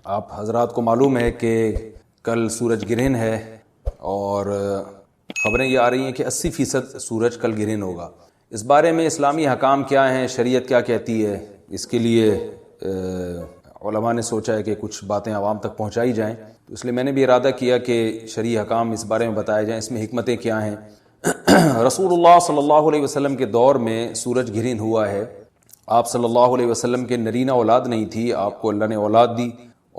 آپ حضرات کو معلوم ہے کہ کل سورج گرہن ہے اور خبریں یہ آ رہی ہیں کہ 80% سورج کل گرہن ہوگا۔ اس بارے میں اسلامی حکام کیا ہیں، شریعت کیا کہتی ہے، اس کے لیے علماء نے سوچا ہے کہ کچھ باتیں عوام تک پہنچائی جائیں، تو اس لیے میں نے بھی ارادہ کیا کہ شرعی حکام اس بارے میں بتائے جائیں، اس میں حکمتیں کیا ہیں۔ رسول اللہ صلی اللہ علیہ وسلم کے دور میں سورج گرہن ہوا ہے۔ آپ صلی اللہ علیہ وسلم کے نرینہ اولاد نہیں تھی، آپ کو اللہ نے اولاد دی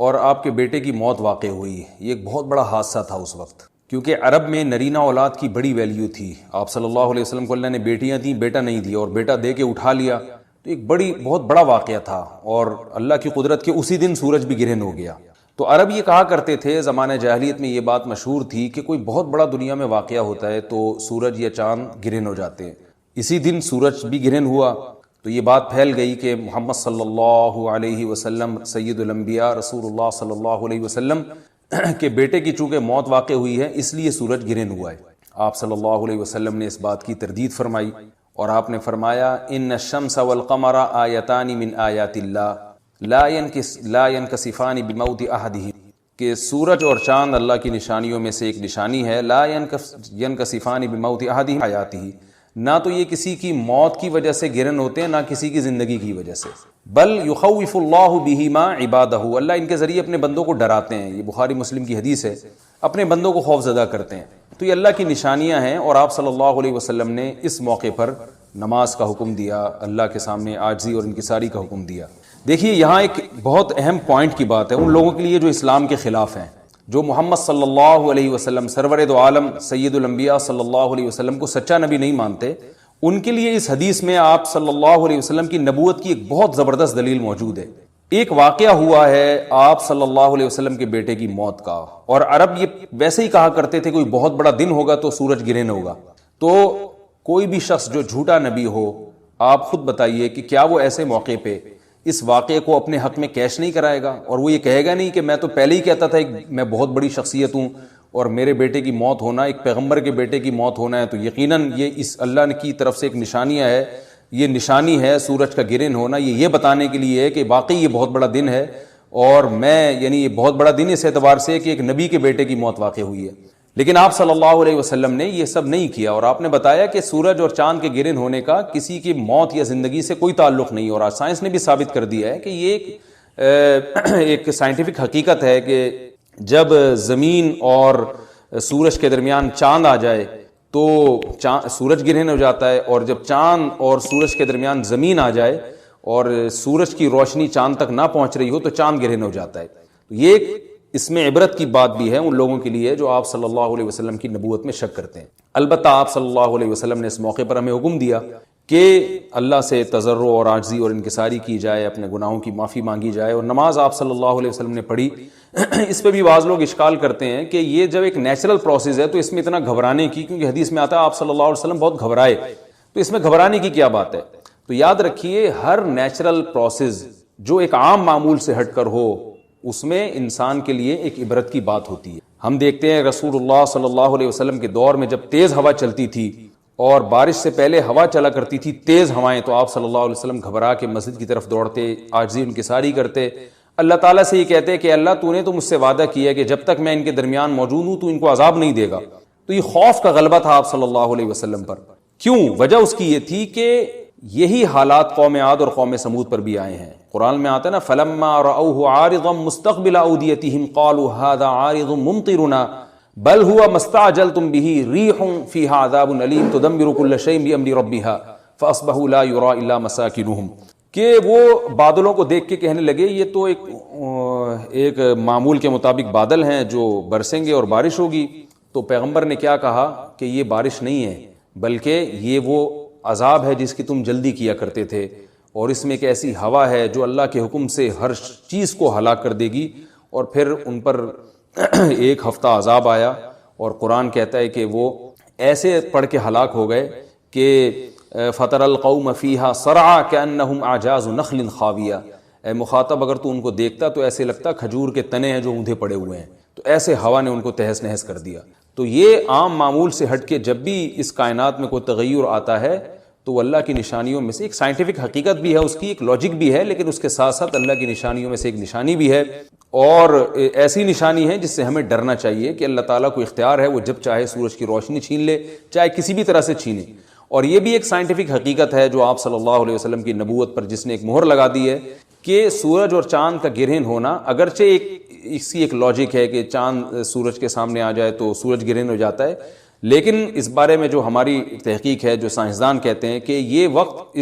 اور آپ کے بیٹے کی موت واقع ہوئی۔ یہ ایک بہت بڑا حادثہ تھا اس وقت، کیونکہ عرب میں نرینہ اولاد کی بڑی ویلیو تھی۔ آپ صلی اللہ علیہ وسلم کو اللہ نے بیٹیاں دیں، بیٹا نہیں دیا، اور بیٹا دے کے اٹھا لیا، تو ایک بہت بڑا واقعہ تھا، اور اللہ کی قدرت کے اسی دن سورج بھی گرہن ہو گیا۔ تو عرب یہ کہا کرتے تھے، زمانہ جاہلیت میں یہ بات مشہور تھی کہ کوئی بہت بڑا دنیا میں واقعہ ہوتا ہے تو سورج یا چاند گرہن ہو جاتے ہیں۔ اسی دن سورج بھی گرہن ہوا، تو یہ بات پھیل گئی کہ محمد صلی اللہ علیہ وسلم سید الانبیاء رسول اللہ صلی اللہ علیہ وسلم کے بیٹے کی چونکہ موت واقع ہوئی ہے، اس لیے سورج گرہن ہوا ہے۔ آپ صلی اللہ علیہ وسلم نے اس بات کی تردید فرمائی، اور آپ نے فرمایا ان الشمس والقمر آیتان من آیات اللہ لا ينکسفان بموت احدہم، کہ سورج اور چاند اللہ کی نشانیوں میں سے ایک نشانی ہے، لا ينکسفان بموت احدہم حیاتہ، نہ تو یہ کسی کی موت کی وجہ سے گرہن ہوتے ہیں، نہ کسی کی زندگی کی وجہ سے، بل یخوف اللہ بہما عبادہ، اللہ ان کے ذریعے اپنے بندوں کو ڈراتے ہیں۔ یہ بخاری مسلم کی حدیث ہے، اپنے بندوں کو خوف زدہ کرتے ہیں۔ تو یہ اللہ کی نشانیاں ہیں، اور آپ صلی اللہ علیہ وسلم نے اس موقع پر نماز کا حکم دیا، اللہ کے سامنے عاجزی اور انکساری کا حکم دیا۔ دیکھیے یہاں ایک بہت اہم پوائنٹ کی بات ہے ان لوگوں کے لیے جو اسلام کے خلاف ہیں، جو محمد صلی اللہ علیہ وسلم سرور دو عالم سید الانبیاء صلی اللہ علیہ وسلم کو سچا نبی نہیں مانتے، ان کے لیے اس حدیث میں آپ صلی اللہ علیہ وسلم کی نبوت کی ایک بہت زبردست دلیل موجود ہے۔ ایک واقعہ ہوا ہے آپ صلی اللہ علیہ وسلم کے بیٹے کی موت کا، اور عرب یہ ویسے ہی کہا کرتے تھے کوئی بہت بڑا دن ہوگا تو سورج گرہن ہوگا۔ تو کوئی بھی شخص جو جھوٹا نبی ہو، آپ خود بتائیے کہ کیا وہ ایسے موقع پہ اس واقعے کو اپنے حق میں کیش نہیں کرائے گا، اور وہ یہ کہے گا نہیں کہ میں تو پہلے ہی کہتا تھا میں بہت بڑی شخصیت ہوں اور میرے بیٹے کی موت ہونا، ایک پیغمبر کے بیٹے کی موت ہونا ہے تو یقیناً یہ اس اللہ کی طرف سے ایک نشانیاں ہے، یہ نشانی ہے سورج کا گرہن ہونا، یہ بتانے کے لیے ہے کہ واقعی یہ بہت بڑا دن ہے، اور میں یہ بہت بڑا دن اس اعتبار سے کہ ایک نبی کے بیٹے کی موت واقع ہوئی ہے۔ لیکن آپ صلی اللہ علیہ وسلم نے یہ سب نہیں کیا، اور آپ نے بتایا کہ سورج اور چاند کے گرہن ہونے کا کسی کی موت یا زندگی سے کوئی تعلق نہیں، اور آج سائنس نے بھی ثابت کر دیا ہے کہ یہ ایک سائنٹیفک حقیقت ہے کہ جب زمین اور سورج کے درمیان چاند آ جائے تو سورج گرہن ہو جاتا ہے، اور جب چاند اور سورج کے درمیان زمین آ جائے اور سورج کی روشنی چاند تک نہ پہنچ رہی ہو تو چاند گرہن ہو جاتا ہے۔ یہ اس میں عبرت کی بات بھی ہے ان لوگوں کے لیے جو آپ صلی اللہ علیہ وسلم کی نبوت میں شک کرتے ہیں۔ البتہ آپ صلی اللہ علیہ وسلم نے اس موقع پر ہمیں حکم دیا کہ اللہ سے تضرع اور عاجزی اور انکساری کی جائے، اپنے گناہوں کی معافی مانگی جائے، اور نماز آپ صلی اللہ علیہ وسلم نے پڑھی۔ اس پہ بھی بعض لوگ اشکال کرتے ہیں کہ یہ جب ایک نیچرل پروسیس ہے تو اس میں اتنا گھبرانے کی، کیونکہ حدیث میں آتا ہے آپ صلی اللہ علیہ وسلم بہت گھبرائے، تو اس میں گھبرانے کی کیا بات ہے؟ تو یاد رکھیے ہر نیچرل پروسیس جو ایک عام معمول سے ہٹ کر ہو، اس میں انسان کے لیے ایک عبرت کی بات ہوتی ہے۔ ہم دیکھتے ہیں رسول اللہ صلی اللہ علیہ وسلم کے دور میں جب تیز ہوا چلتی تھی اور بارش سے پہلے ہوا چلا کرتی تھی تیز ہوائیں، تو آپ صلی اللہ علیہ وسلم گھبرا کے مسجد کی طرف دوڑتے، عاجزی انکساری کرتے، اللہ تعالیٰ سے یہ کہتے کہ اللہ تو نے تو مجھ سے وعدہ کیا ہے کہ جب تک میں ان کے درمیان موجود ہوں تو ان کو عذاب نہیں دے گا۔ تو یہ خوف کا غلبہ تھا آپ صلی اللہ علیہ وسلم پر۔ کیوں؟ وجہ اس کی یہ تھی کہ یہی حالات قوم عاد اور قوم سمود پر بھی آئے ہیں۔ قرآن میں آتا ہے نا فَلَمَّا رَأَوْهُ عَارِضًا مُسْتَقْبِلَ أَوْدِيَتِهِمْ قَالُوا هَذَا عَارِضٌ مُمْطِرُنَا بَلْ هُوَ مَا اسْتَعْجَلْتُمْ بِهِ رِيحٌ فِيهَا عَذَابٌ أَلِيمٌ تُدَمِّرُ كُلَّ شَيْءٍ بِأَمْرِ رَبِّهَا فَأَصْبَحُوا لَا يُرَىٰ إِلَّا مَسَاكِنُهُمْ، کہ وہ بادلوں کو دیکھ کے کہنے لگے یہ تو ایک معمول کے مطابق بادل ہیں جو برسیں گے اور بارش ہوگی۔ تو پیغمبر نے کیا کہا کہ یہ بارش نہیں ہے بلکہ یہ وہ عذاب ہے جس کی تم جلدی کیا کرتے تھے، اور اس میں ایک ایسی ہوا ہے جو اللہ کے حکم سے ہر چیز کو ہلاک کر دے گی۔ اور پھر ان پر ایک ہفتہ عذاب آیا، اور قرآن کہتا ہے کہ وہ ایسے پڑھ کے ہلاک ہو گئے کہ فَتَرَى الْقَوْمَ فِيهَا صَرْعَىٰ كَأَنَّهُمْ أَعْجَازُ نَخْلٍ خَاوِيَةٍ، اے مخاطب اگر تو ان کو دیکھتا تو ایسے لگتا کھجور کے تنے ہیں جو اوندھے پڑے ہوئے ہیں۔ تو ایسے ہوا نے ان کو تہس نہس کر دیا۔ تو یہ عام معمول سے ہٹ کے جب بھی اس کائنات میں کوئی تغیر آتا ہے تو وہ اللہ کی نشانیوں میں سے ایک سائنٹیفک حقیقت بھی ہے، اس کی ایک لاجک بھی ہے، لیکن اس کے ساتھ ساتھ اللہ کی نشانیوں میں سے ایک نشانی بھی ہے، اور ایسی نشانی ہے جس سے ہمیں ڈرنا چاہیے کہ اللہ تعالیٰ کو اختیار ہے، وہ جب چاہے سورج کی روشنی چھین لے، چاہے کسی بھی طرح سے چھینے۔ اور یہ بھی ایک سائنٹیفک حقیقت ہے جو آپ صلی اللہ علیہ وسلم کی نبوت پر جس نے ایک مہر لگا دی ہے کہ سورج اور چاند کا گرہن ہونا، اگرچہ اس کی ایک لاجک ہے کہ چاند سورج کے سامنے آ جائے تو سورج گرہن ہو جاتا ہے، لیکن اس بارے میں جو ہماری تحقیق ہے، جو سائنسدان کہتے ہیں کہ یہ وقت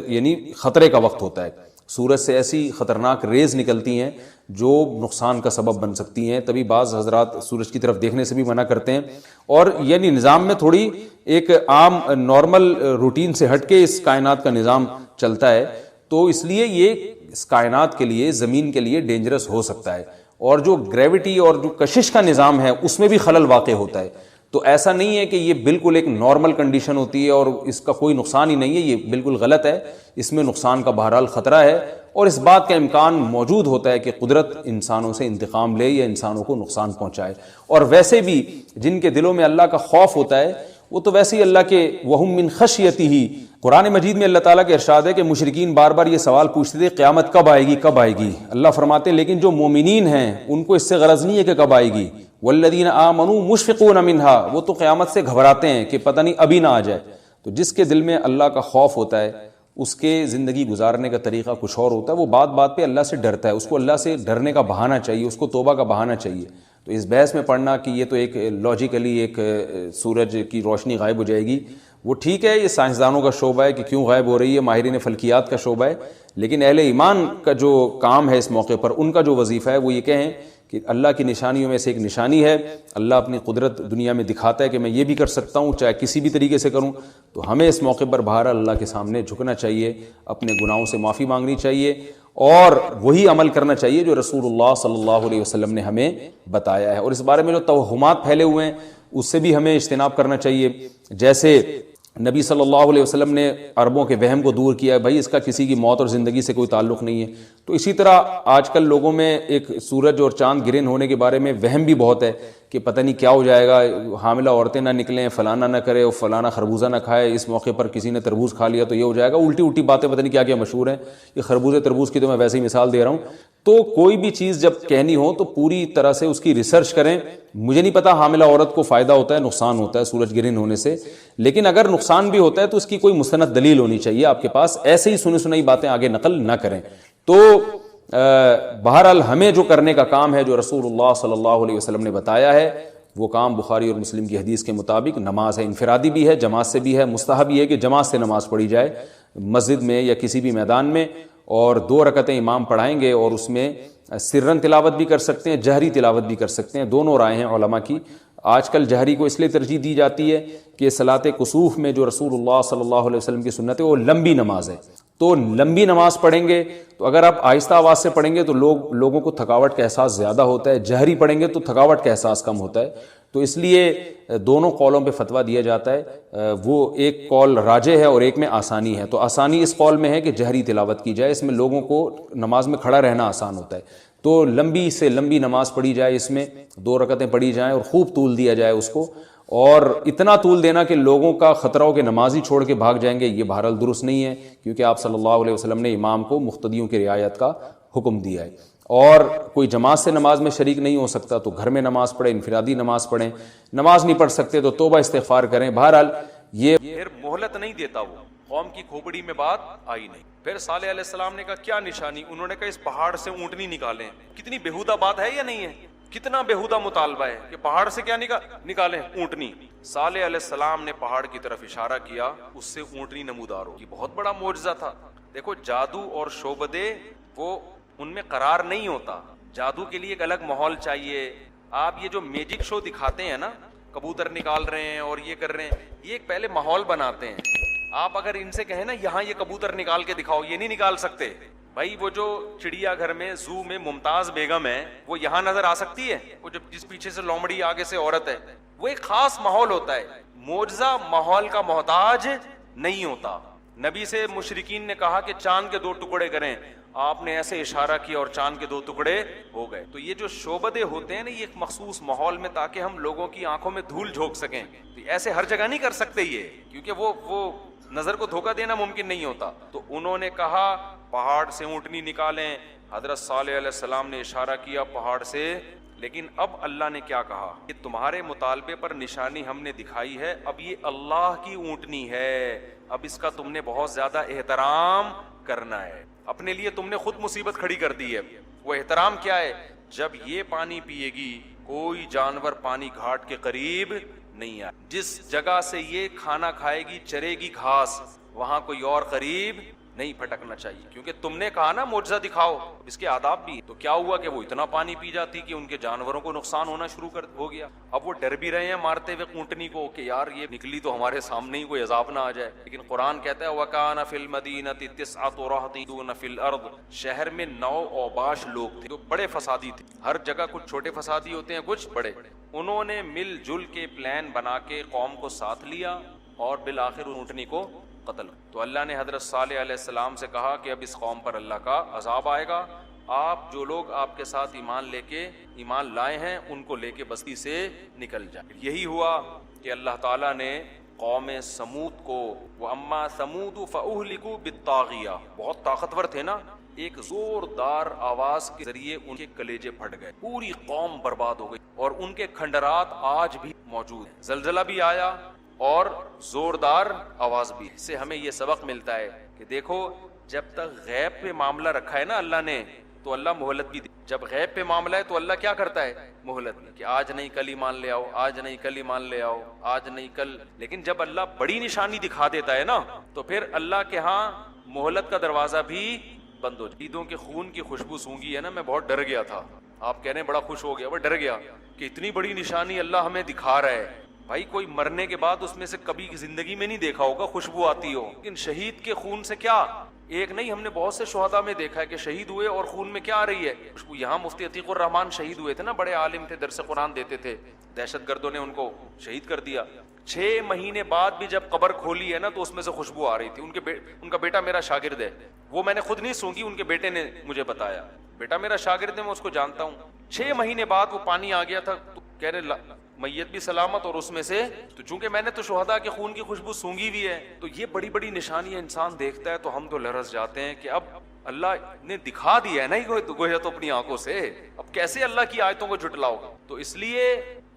یعنی خطرے کا وقت ہوتا ہے، سورج سے ایسی خطرناک ریز نکلتی ہیں جو نقصان کا سبب بن سکتی ہیں، تبھی بعض حضرات سورج کی طرف دیکھنے سے بھی منع کرتے ہیں، اور یعنی نظام میں تھوڑی ایک عام نارمل روٹین سے ہٹ کے اس کائنات کا نظام چلتا ہے، تو اس لیے یہ اس کائنات کے لیے، زمین کے لیے ڈینجرس ہو سکتا ہے، اور جو گریوٹی اور جو کشش کا نظام ہے اس میں بھی خلل واقع ہوتا ہے۔ تو ایسا نہیں ہے کہ یہ بالکل ایک نارمل کنڈیشن ہوتی ہے اور اس کا کوئی نقصان ہی نہیں ہے، یہ بالکل غلط ہے، اس میں نقصان کا بہرحال خطرہ ہے، اور اس بات کا امکان موجود ہوتا ہے کہ قدرت انسانوں سے انتقام لے یا انسانوں کو نقصان پہنچائے۔ اور ویسے بھی جن کے دلوں میں اللہ کا خوف ہوتا ہے وہ تو ویسے ہی اللہ کے وہم من خشیتہ، قرآن مجید میں اللہ تعالیٰ کے ارشاد ہے کہ مشرکین بار بار یہ سوال پوچھتے تھے قیامت کب آئے گی کب آئے گی، اللہ فرماتے ہیں لیکن جو مومنین ہیں ان کو اس سے غرض نہیں ہے کہ کب آئے گی، والذین آمنوا مشفقون منہا، وہ تو قیامت سے گھبراتے ہیں کہ پتہ نہیں ابھی نہ آ جائے۔ تو جس کے دل میں اللہ کا خوف ہوتا ہے اس کے زندگی گزارنے کا طریقہ کچھ اور ہوتا ہے، وہ بات بات پہ اللہ سے ڈرتا ہے، اس کو اللہ سے ڈرنے کا بہانہ چاہیے، اس کو توبہ کا بہانہ چاہیے۔ تو اس بحث میں پڑھنا کہ یہ تو ایک لاجیکلی ایک سورج کی روشنی غائب ہو جائے گی، وہ ٹھیک ہے، یہ سائنسدانوں کا شعبہ ہے کہ کیوں غائب ہو رہی ہے، ماہرین فلکیات کا شعبہ ہے، لیکن اہل ایمان کا جو کام ہے اس موقع پر، ان کا جو وظیفہ ہے وہ یہ کہیں کہ اللہ کی نشانیوں میں سے ایک نشانی ہے، اللہ اپنی قدرت دنیا میں دکھاتا ہے کہ میں یہ بھی کر سکتا ہوں چاہے کسی بھی طریقے سے کروں، تو ہمیں اس موقع پر بہرحال اللہ کے سامنے جھکنا چاہیے، اپنے گناہوں سے معافی مانگنی چاہیے، اور وہی عمل کرنا چاہیے جو رسول اللہ صلی اللہ علیہ وسلم نے ہمیں بتایا ہے۔ اور اس بارے میں جو توہمات پھیلے ہوئے ہیں اس سے بھی ہمیں اجتناب کرنا چاہیے، جیسے نبی صلی اللہ علیہ وسلم نے عربوں کے وہم کو دور کیا ہے، بھائی اس کا کسی کی موت اور زندگی سے کوئی تعلق نہیں ہے، تو اسی طرح آج کل لوگوں میں ایک سورج اور چاند گرہن ہونے کے بارے میں وہم بھی بہت ہے کہ پتہ نہیں کیا ہو جائے گا، حاملہ عورتیں نہ نکلیں، فلانا نہ کرے، اور فلانا خربوزہ نہ کھائے، اس موقع پر کسی نے تربوز کھا لیا تو یہ ہو جائے گا، الٹی باتیں پتہ نہیں کیا کیا مشہور ہیں، یہ خربوزے تربوز کی تو میں ویسے ہی مثال دے رہا ہوں۔ تو کوئی بھی چیز جب کہنی ہو تو پوری طرح سے اس کی ریسرچ کریں۔ مجھے نہیں پتا حاملہ عورت کو فائدہ ہوتا ہے نقصان ہوتا ہے سورج گرہن ہونے سے، لیکن اگر نقصان بھی ہوتا ہے تو اس کی کوئی مستند دلیل ہونی چاہیے آپ کے پاس، ایسے ہی سنی سنائی باتیں آگے نقل نہ کریں۔ تو بہرحال ہمیں جو کرنے کا کام ہے جو رسول اللہ صلی اللہ علیہ وسلم نے بتایا ہے وہ کام بخاری اور مسلم کی حدیث کے مطابق نماز ہے، انفرادی بھی ہے، جماعت سے بھی ہے، مستحب یہ ہے کہ جماعت سے نماز پڑھی جائے مسجد میں یا کسی بھی میدان میں، اور 2 رکعتیں امام پڑھائیں گے اور اس میں سرن تلاوت بھی کر سکتے ہیں، جہری تلاوت بھی کر سکتے ہیں، دونوں رائے ہیں علماء کی۔ آج کل جہری کو اس لیے ترجیح دی جاتی ہے کہ صلاۃ کسوف میں جو رسول اللہ صلی اللہ علیہ وسلم کی سنت ہے وہ لمبی نماز ہے، تو لمبی نماز پڑھیں گے تو اگر آپ آہستہ آواز سے پڑھیں گے تو لوگوں کو تھکاوٹ کا احساس زیادہ ہوتا ہے، جہری پڑھیں گے تو تھکاوٹ کا احساس کم ہوتا ہے، تو اس لیے دونوں قولوں پہ فتویٰ دیا جاتا ہے، وہ ایک قول راجح ہے اور ایک میں آسانی ہے، تو آسانی اس قول میں ہے کہ جہری تلاوت کی جائے، اس میں لوگوں کو نماز میں کھڑا رہنا آسان ہوتا ہے، تو لمبی سے لمبی نماز پڑھی جائے، اس میں 2 رکعتیں پڑھی جائیں اور خوب طول دیا جائے اس کو، اور اتنا طول دینا کہ لوگوں کا خطرہ ہو کہ نماز ہی چھوڑ کے بھاگ جائیں گے، یہ بہرحال درست نہیں ہے، کیونکہ آپ صلی اللہ علیہ وسلم نے امام کو مقتدیوں کی رعایت کا حکم دیا ہے۔ اور کوئی جماعت سے نماز میں شریک نہیں ہو سکتا تو گھر میں نماز پڑھیں، انفرادی نماز پڑھیں، نماز نہیں پڑھ سکتے تو توبہ استغفار کریں۔ بہرحال یہ پھر مہلت نہیں دیتا، وہ قوم کی کھوپڑی میں بات آئی نہیں۔ پھر صالح علیہ السلام نے کہا کیا نشانی، انہوں نے کہا اس پہاڑ سے اونٹنی نکالیں۔ کتنی بےہودہ بات ہے یا نہیں ہے، کتنا بےہودہ مطالبہ ہے کہ پہاڑ سے کیا نکالیں، اونٹنی۔ صالح علیہ السلام نے پہاڑ کی طرف اشارہ کیا، اس سے اونٹنی نمودار ہوگی، بہت بڑا معجزہ تھا۔ دیکھو جادو اور شعبدے وہ ان میں قرار نہیں ہوتا، جادو کے لیے ایک الگ ماحول چاہیے۔ آپ یہ جو میجک شو دکھاتے ہیں نا، کبوتر نکال رہے ہیں اور یہ کر رہے ہیں، یہ ایک پہلے ماحول بناتے ہیں۔ آپ اگر ان سے کہیں نا یہاں یہ کبوتر نکال کے دکھاؤ، یہ نہیں نکال سکتے۔ بھائی وہ جو چڑیا گھر میں زو میں ممتاز بیگم ہے وہ یہاں نظر آ سکتی ہے، وہ جس پیچھے سے لومڑی آگے سے عورت ہے، وہ ایک خاص ماحول ہوتا ہے، معجزہ ماحول کا محتاج نہیں ہوتا۔ نبی سے مشرکین نے کہا کہ چاند کے 2 ٹکڑے کریں، آپ نے ایسے اشارہ کیا اور چاند کے 2 ٹکڑے ہو گئے۔ تو یہ جو شعبدے ہوتے ہیں نا، یہ ایک مخصوص ماحول میں تاکہ ہم لوگوں کی آنکھوں میں دھول جھونک سکیں، ایسے ہر جگہ نہیں کر سکتے یہ، کیونکہ وہ نظر کو دھوکہ دینا ممکن نہیں ہوتا. تو انہوں نے کہا پہاڑ سے اونٹنی نکالیں. حضرت صالح علیہ السلام نے اشارہ کیا پہاڑ سے. لیکن اب اللہ نے کیا کہا کہ تمہارے مطالبے پر نشانی ہم نے دکھائی ہے, اب یہ اللہ کی اونٹنی ہے, اب اس کا تم نے بہت زیادہ احترام کرنا ہے. اپنے لیے تم نے خود مصیبت کھڑی کر دی ہے. وہ احترام کیا ہے؟ جب یہ پانی پیے گی کوئی جانور پانی گھاٹ کے قریب نہیں آئے. جس جگہ سے یہ کھانا کھائے گی چرے گی گھاس, وہاں کوئی اور قریب نہیں پھٹکنا چاہیے, کیونکہ تم نے کہا نا معجزہ دکھاؤ, اس کے آداب بھی. تو کیا ہوا کہ وہ اتنا پانی پی جاتی کہ ان کے جانوروں کو نقصان ہونا شروع ہو گیا. اب وہ ڈر بھی رہے ہیں مارتے ہوئے اونٹنی کو کہ یار یہ نکلی تو ہمارے سامنے ہی کوئی عذاب نہ آ جائے. لیکن قرآن کہتا ہے وَكَانَ فِي الْمَدِينَةِ تِسْعَةُ رَهْطٍ فِي الْأَرْضِ, شہر میں 9 اوباش لوگ تھے جو بڑے فسادی تھے. ہر جگہ کچھ چھوٹے فسادی ہوتے ہیں کچھ بڑے. انہوں نے مل جل کے پلان بنا کے قوم کو ساتھ لیا اور بالآخر اونٹنی کو قتل. تو اللہ نے حضرت صالح علیہ السلام سے کہا کہ اب اس قوم پر اللہ کا عذاب آئے گا, آپ جو لوگ آپ کے ساتھ ایمان لائے ہیں ان کو لے کے بستی سے نکل جائیں. یہی ہوا کہ اللہ تعالیٰ نے قوم سمود کو, وَأَمَّا ثَمُودُ فَأُهْلِكُوا بِالطَّاغِيَةِ, بہت طاقتور تھے نا, ایک زوردار آواز کے ذریعے ان کے کلیجے پھٹ گئے, پوری قوم برباد ہو گئی اور ان کے کھنڈرات آج بھی موجود ہیں. زلزلہ بھی آیا اور زوردار آواز بھی. اس سے ہمیں یہ سبق ملتا ہے کہ دیکھو جب تک غیب پہ معاملہ رکھا ہے نا اللہ نے تو اللہ مہلت بھی دی. جب غیب پہ معاملہ ہے تو اللہ کیا کرتا ہے؟ مہلت بھی, کہ آج نہیں کل ایمان لے آؤ, آج نہیں کل ایمان لے آؤ, آج نہیں کل. لیکن جب اللہ بڑی نشانی دکھا دیتا ہے نا تو پھر اللہ کے ہاں مہلت کا دروازہ بھی بند ہو جائے. عیدوں کے خون کی خوشبو سونگی ہے نا, میں بہت ڈر گیا تھا. آپ کہہ رہے ہیں بڑا خوش ہو گیا, وہ ڈر گیا کہ اتنی بڑی نشانی اللہ ہمیں دکھا رہا ہے. بھائی کوئی مرنے کے بعد اس میں سے کبھی زندگی میں نہیں دیکھا ہوگا خوشبو آتی ہو, لیکن شہید کے خون سے کیا, ایک نہیں ہم نے بہت سے شہداء میں دیکھا ہے کہ شہید ہوئے اور خون میں کیا آ رہی ہے خوشبو. یہاں مفتی عتیق الرحمان شہید ہوئے تھے نا, بڑے عالم تھے, درس قرآن دیتے تھے, دہشت گردوں نے ان کو شہید کر دیا. 6 مہینے بعد بھی جب قبر کھولی ہے نا تو اس میں سے خوشبو آ رہی تھی. ان کا بیٹا میرا شاگرد ہے, وہ میں نے خود نہیں سونگی, ان کے بیٹے نے مجھے بتایا. بیٹا میرا شاگرد ہے, میں اس کو جانتا ہوں. 6 مہینے بعد وہ پانی آ گیا تھا, تو کہہ رہے میت بھی سلامت اور اس میں سے, تو چونکہ میں نے تو شہداء کے خون کی خوشبو سونگی بھی ہے. تو یہ بڑی بڑی نشانیاں انسان دیکھتا ہے تو ہم تو لرز جاتے ہیں کہ اب اللہ نے دکھا دیا ہے نا گویا تو اپنی آنکھوں سے, اب کیسے اللہ کی آیتوں کو جھٹلاؤ. تو اس لیے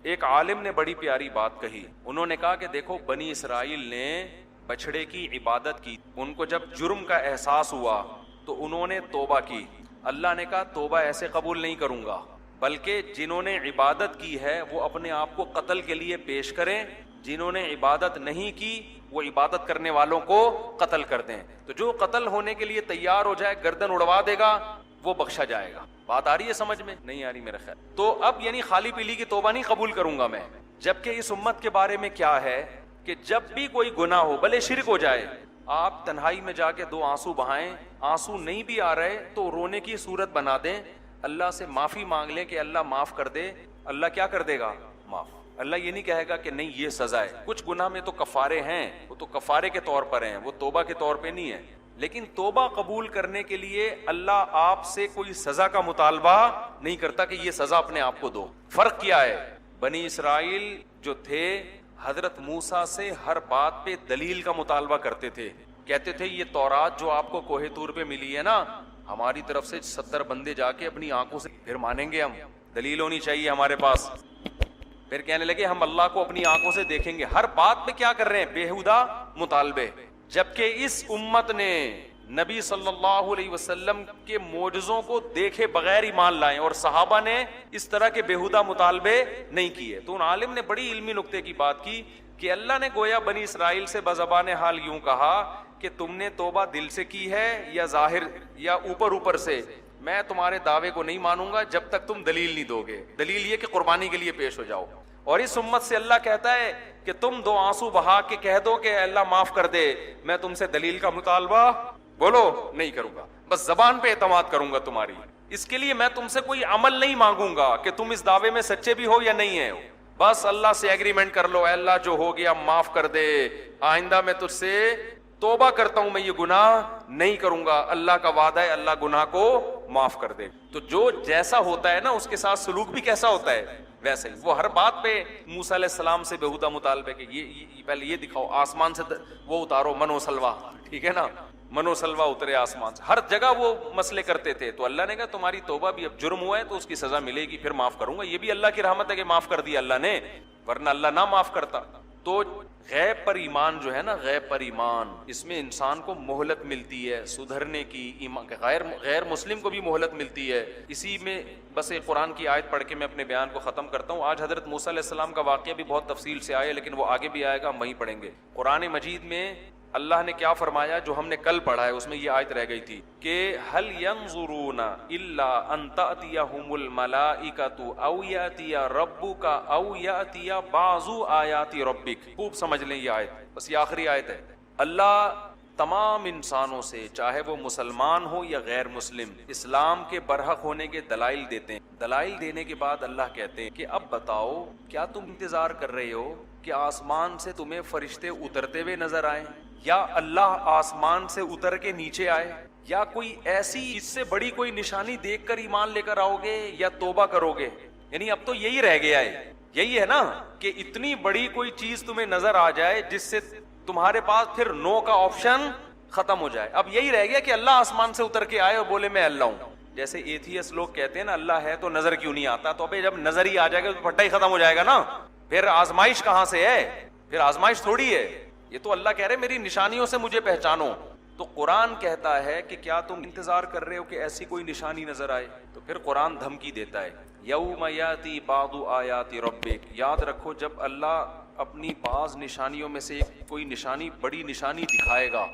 ایک عالم نے بڑی پیاری بات کہی. انہوں نے کہا کہ دیکھو بنی اسرائیل نے بچڑے کی عبادت کی, ان کو جب جرم کا احساس ہوا تو انہوں نے توبہ کی. اللہ نے کہا توبہ ایسے قبول نہیں کروں گا, بلکہ جنہوں نے عبادت کی ہے وہ اپنے آپ کو قتل کے لیے پیش کریں, جنہوں نے عبادت نہیں کی وہ عبادت کرنے والوں کو قتل کر دیں. تو جو قتل ہونے کے لیے تیار ہو جائے, گردن اڑوا دے گا, وہ بخشا جائے گا. بات آ رہی ہے سمجھ میں؟ نہیں آ رہی میرا خیال. تو اب یعنی خالی پیلی کی توبہ نہیں قبول کروں گا میں. جبکہ اس امت کے بارے میں کیا ہے کہ جب بھی کوئی گناہ ہو, بھلے شرک ہو جائے, آپ تنہائی میں جا کے 2 آنسو بہائیں, آنسو نہیں بھی آ رہے تو رونے کی صورت بنا دیں, اللہ سے معافی مانگ لیں کہ اللہ معاف کر دے. اللہ کیا کر دے گا؟ معاف. اللہ یہ نہیں کہے گا کہ نہیں یہ سزا ہے. کچھ گناہ میں تو کفارے ہیں, وہ تو کفارے کے طور پر ہیں, وہ توبہ کے طور پہ نہیں ہے. لیکن توبہ قبول کرنے کے لیے اللہ آپ سے کوئی سزا کا مطالبہ نہیں کرتا کہ یہ سزا اپنے آپ کو دو. فرق کیا ہے؟ بنی اسرائیل جو تھے حضرت موسیٰ سے ہر بات پہ دلیل کا مطالبہ کرتے تھے. کہتے تھے یہ تورات جو آپ کو کوہ طور پہ ملی ہے نا, ہماری طرف سے 70 بندے جا کے اپنی آنکھوں سے پھر مانیں گے, ہم دلیل ہونی چاہیے ہمارے پاس. پھر کہنے لگے ہم اللہ کو اپنی آنکھوں سے دیکھیں گے. ہر بات پہ کیا کر رہے ہیں؟ بےہودہ مطالبے. جبکہ اس امت نے نبی صلی اللہ علیہ وسلم کے معجزوں کو دیکھے بغیر ایمان لائے, اور صحابہ نے اس طرح کے بےہودہ مطالبے نہیں کیے. تو ان عالم نے بڑی علمی نقطے کی بات کی کہ اللہ نے گویا بنی اسرائیل سے بزبان حال یوں کہا کہ تم نے توبہ دل سے کی ہے یا ظاہر یا اوپر سے, میں تمہارے دعوے کو نہیں مانوں گا جب تک تم دلیل نہیں دو گے. دلیل یہ کہ قربانی کے لیے پیش ہو جاؤ. اور اس امت سے اللہ کہتا ہے کہ تم 2 آنسو بہا کے کہہ دو کہ اللہ معاف کر دے, میں تم سے دلیل کا مطالبہ بولو نہیں کروں گا, بس زبان پہ اعتماد کروں گا تمہاری. اس کے لیے میں تم سے کوئی عمل نہیں مانگوں گا کہ تم اس دعوے میں سچے بھی ہو یا نہیں ہے. بس اللہ سے ایگریمنٹ کر لو, اے اللہ جو ہو گیا معاف کر دے, آئندہ میں تجھ سے توبہ کرتا ہوں, میں یہ گناہ نہیں کروں گا. اللہ کا وعدہ ہے اللہ گناہ کو معاف کر دے. تو جو جیسا ہوتا ہے نا اس کے ساتھ سلوک بھی کیسا ہوتا ہے, ویسے ہی وہ ہر بات پہ موسیٰ علیہ السلام سے بےہودہ مطالبے کہ یہ پہلے یہ دکھاؤ، آسمان سے وہ اتارو منو سلوا، ٹھیک ہے نا، منو سلوا اترے آسمان سے، ہر جگہ وہ مسئلے کرتے تھے. تو اللہ نے کہا تمہاری توبہ بھی اب جرم ہوا ہے تو اس کی سزا ملے گی، پھر معاف کروں گا. یہ بھی اللہ کی رحمت ہے کہ معاف کر دیا اللہ نے، ورنہ اللہ نہ معاف کرتا. تو غیب پر ایمان جو ہے نا، غیب پر ایمان، اس میں انسان کو مہلت ملتی ہے سدھرنے کی، غیر مسلم کو بھی مہلت ملتی ہے. اسی میں بس ایک قرآن کی آیت پڑھ کے میں اپنے بیان کو ختم کرتا ہوں. آج حضرت موسیٰ علیہ السلام کا واقعہ بھی بہت تفصیل سے آیا، لیکن وہ آگے بھی آئے گا، ہم وہیں پڑھیں گے. قرآن مجید میں اللہ نے کیا فرمایا جو ہم نے کل پڑھا ہے، اس میں یہ آیت رہ گئی تھی کہ هل ينظرون الا ان تأتيهم الملائكة او يأتي ربك او يأتي بعض آیات ربك. خوب سمجھ لیں یہ آیت، بس یہ آخری آیت ہے. اللہ تمام انسانوں سے، چاہے وہ مسلمان ہو یا غیر مسلم، اسلام کے برحق ہونے کے دلائل دیتے ہیں. دلائل دینے کے بعد اللہ کہتے ہیں کہ اب بتاؤ کیا تم انتظار کر رہے ہو کہ آسمان سے تمہیں فرشتے اترتے ہوئے نظر آئیں، یا اللہ آسمان سے اتر کے نیچے آئے، یا کوئی ایسی اس سے بڑی کوئی نشانی دیکھ کر ایمان لے کر آؤ گے یا توبہ کرو گے؟ یعنی اب تو یہی رہ گیا ہے، یہی ہے نا کہ اتنی بڑی کوئی چیز تمہیں نظر آ جائے جس سے تمہارے پاس پھر نو کا آپشن ختم ہو جائے. اب یہی رہ گیا کہ اللہ آسمان سے اتر کے آئے اور بولے میں اللہ ہوں. جیسے ایتھیس لوگ کہتے ہیں نا اللہ ہے تو نظر کیوں نہیں آتا، تو ابھی جب نظر ہی آ جائے گا تو پھٹا ہی ختم ہو جائے گا نا، پھر آزمائش کہاں سے ہے؟ پھر آزمائش تھوڑی ہے. یہ تو اللہ کہہ رہے میری نشانیوں سے مجھے پہچانو. تو قرآن کہتا ہے کہ کیا تم انتظار کر رہے ہو کہ ایسی کوئی نشانی نظر آئے؟ تو پھر قرآن دھمکی دیتا ہے یوم یاتی بعض آیات ربک. یاد رکھو جب اللہ اپنی بعض نشانیوں میں سے کوئی نشانی، بڑی نشانی دکھائے گا،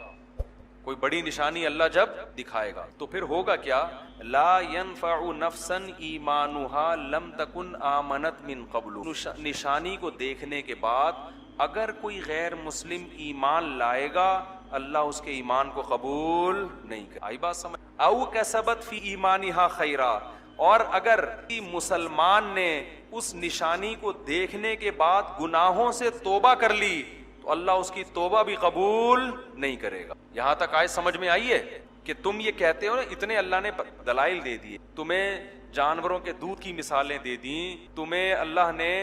کوئی بڑی نشانی اللہ جب دکھائے گا تو پھر ہوگا کیا؟ لا ينفع نفسا ایمانها لم تکن آمنت من قبل. نشانی کو دیکھنے کے بعد اگر کوئی غیر مسلم ایمان لائے گا اللہ اس کے ایمان کو قبول نہیں کرے. آئی بات سمجھ؟ او کسبت فی ایمانها خیرا، اور اگر مسلمان نے اس نشانی کو دیکھنے کے بعد گناہوں سے توبہ کر لی تو اللہ اس کی توبہ بھی قبول نہیں کرے گا. یہاں تک آیت سمجھ میں آئی ہے کہ تم یہ کہتے ہو نا اتنے اللہ نے دلائل دے دیے، تمہیں جانوروں کے دودھ کی مثالیں دے دیں، تمہیں اللہ نے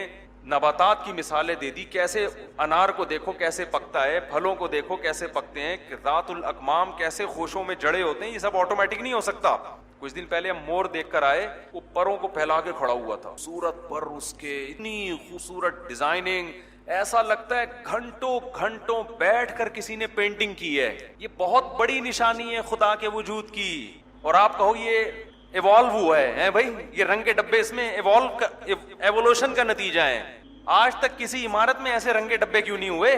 نباتات کی مثالیں دے دی، کیسے انار کو دیکھو کیسے پکتا ہے، پھلوں کو دیکھو کیسے پکتے ہیں، ذات الاکمام کیسے خوشوں میں جڑے ہوتے ہیں. یہ سب آٹومیٹک نہیں ہو سکتا. کچھ دن پہلے ہم مور دیکھ کر آئے، وہ پروں کو پھیلا کے کھڑا ہوا تھا، خوبصورت پر، اس کے اتنی خوبصورت ڈیزائننگ، ایسا لگتا ہے گھنٹوں گھنٹوں بیٹھ کر کسی نے پینٹنگ کی ہے. یہ بہت بڑی نشانی ہے خدا کے وجود کی. اور آپ کہو یہ ایوالو ہوا ہے بھائی، یہ رنگ کے ڈبے اس میں ایوولوشن کا نتیجہ ہے. آج تک کسی عمارت میں ایسے رنگ کے ڈبے کیوں نہیں ہوئے؟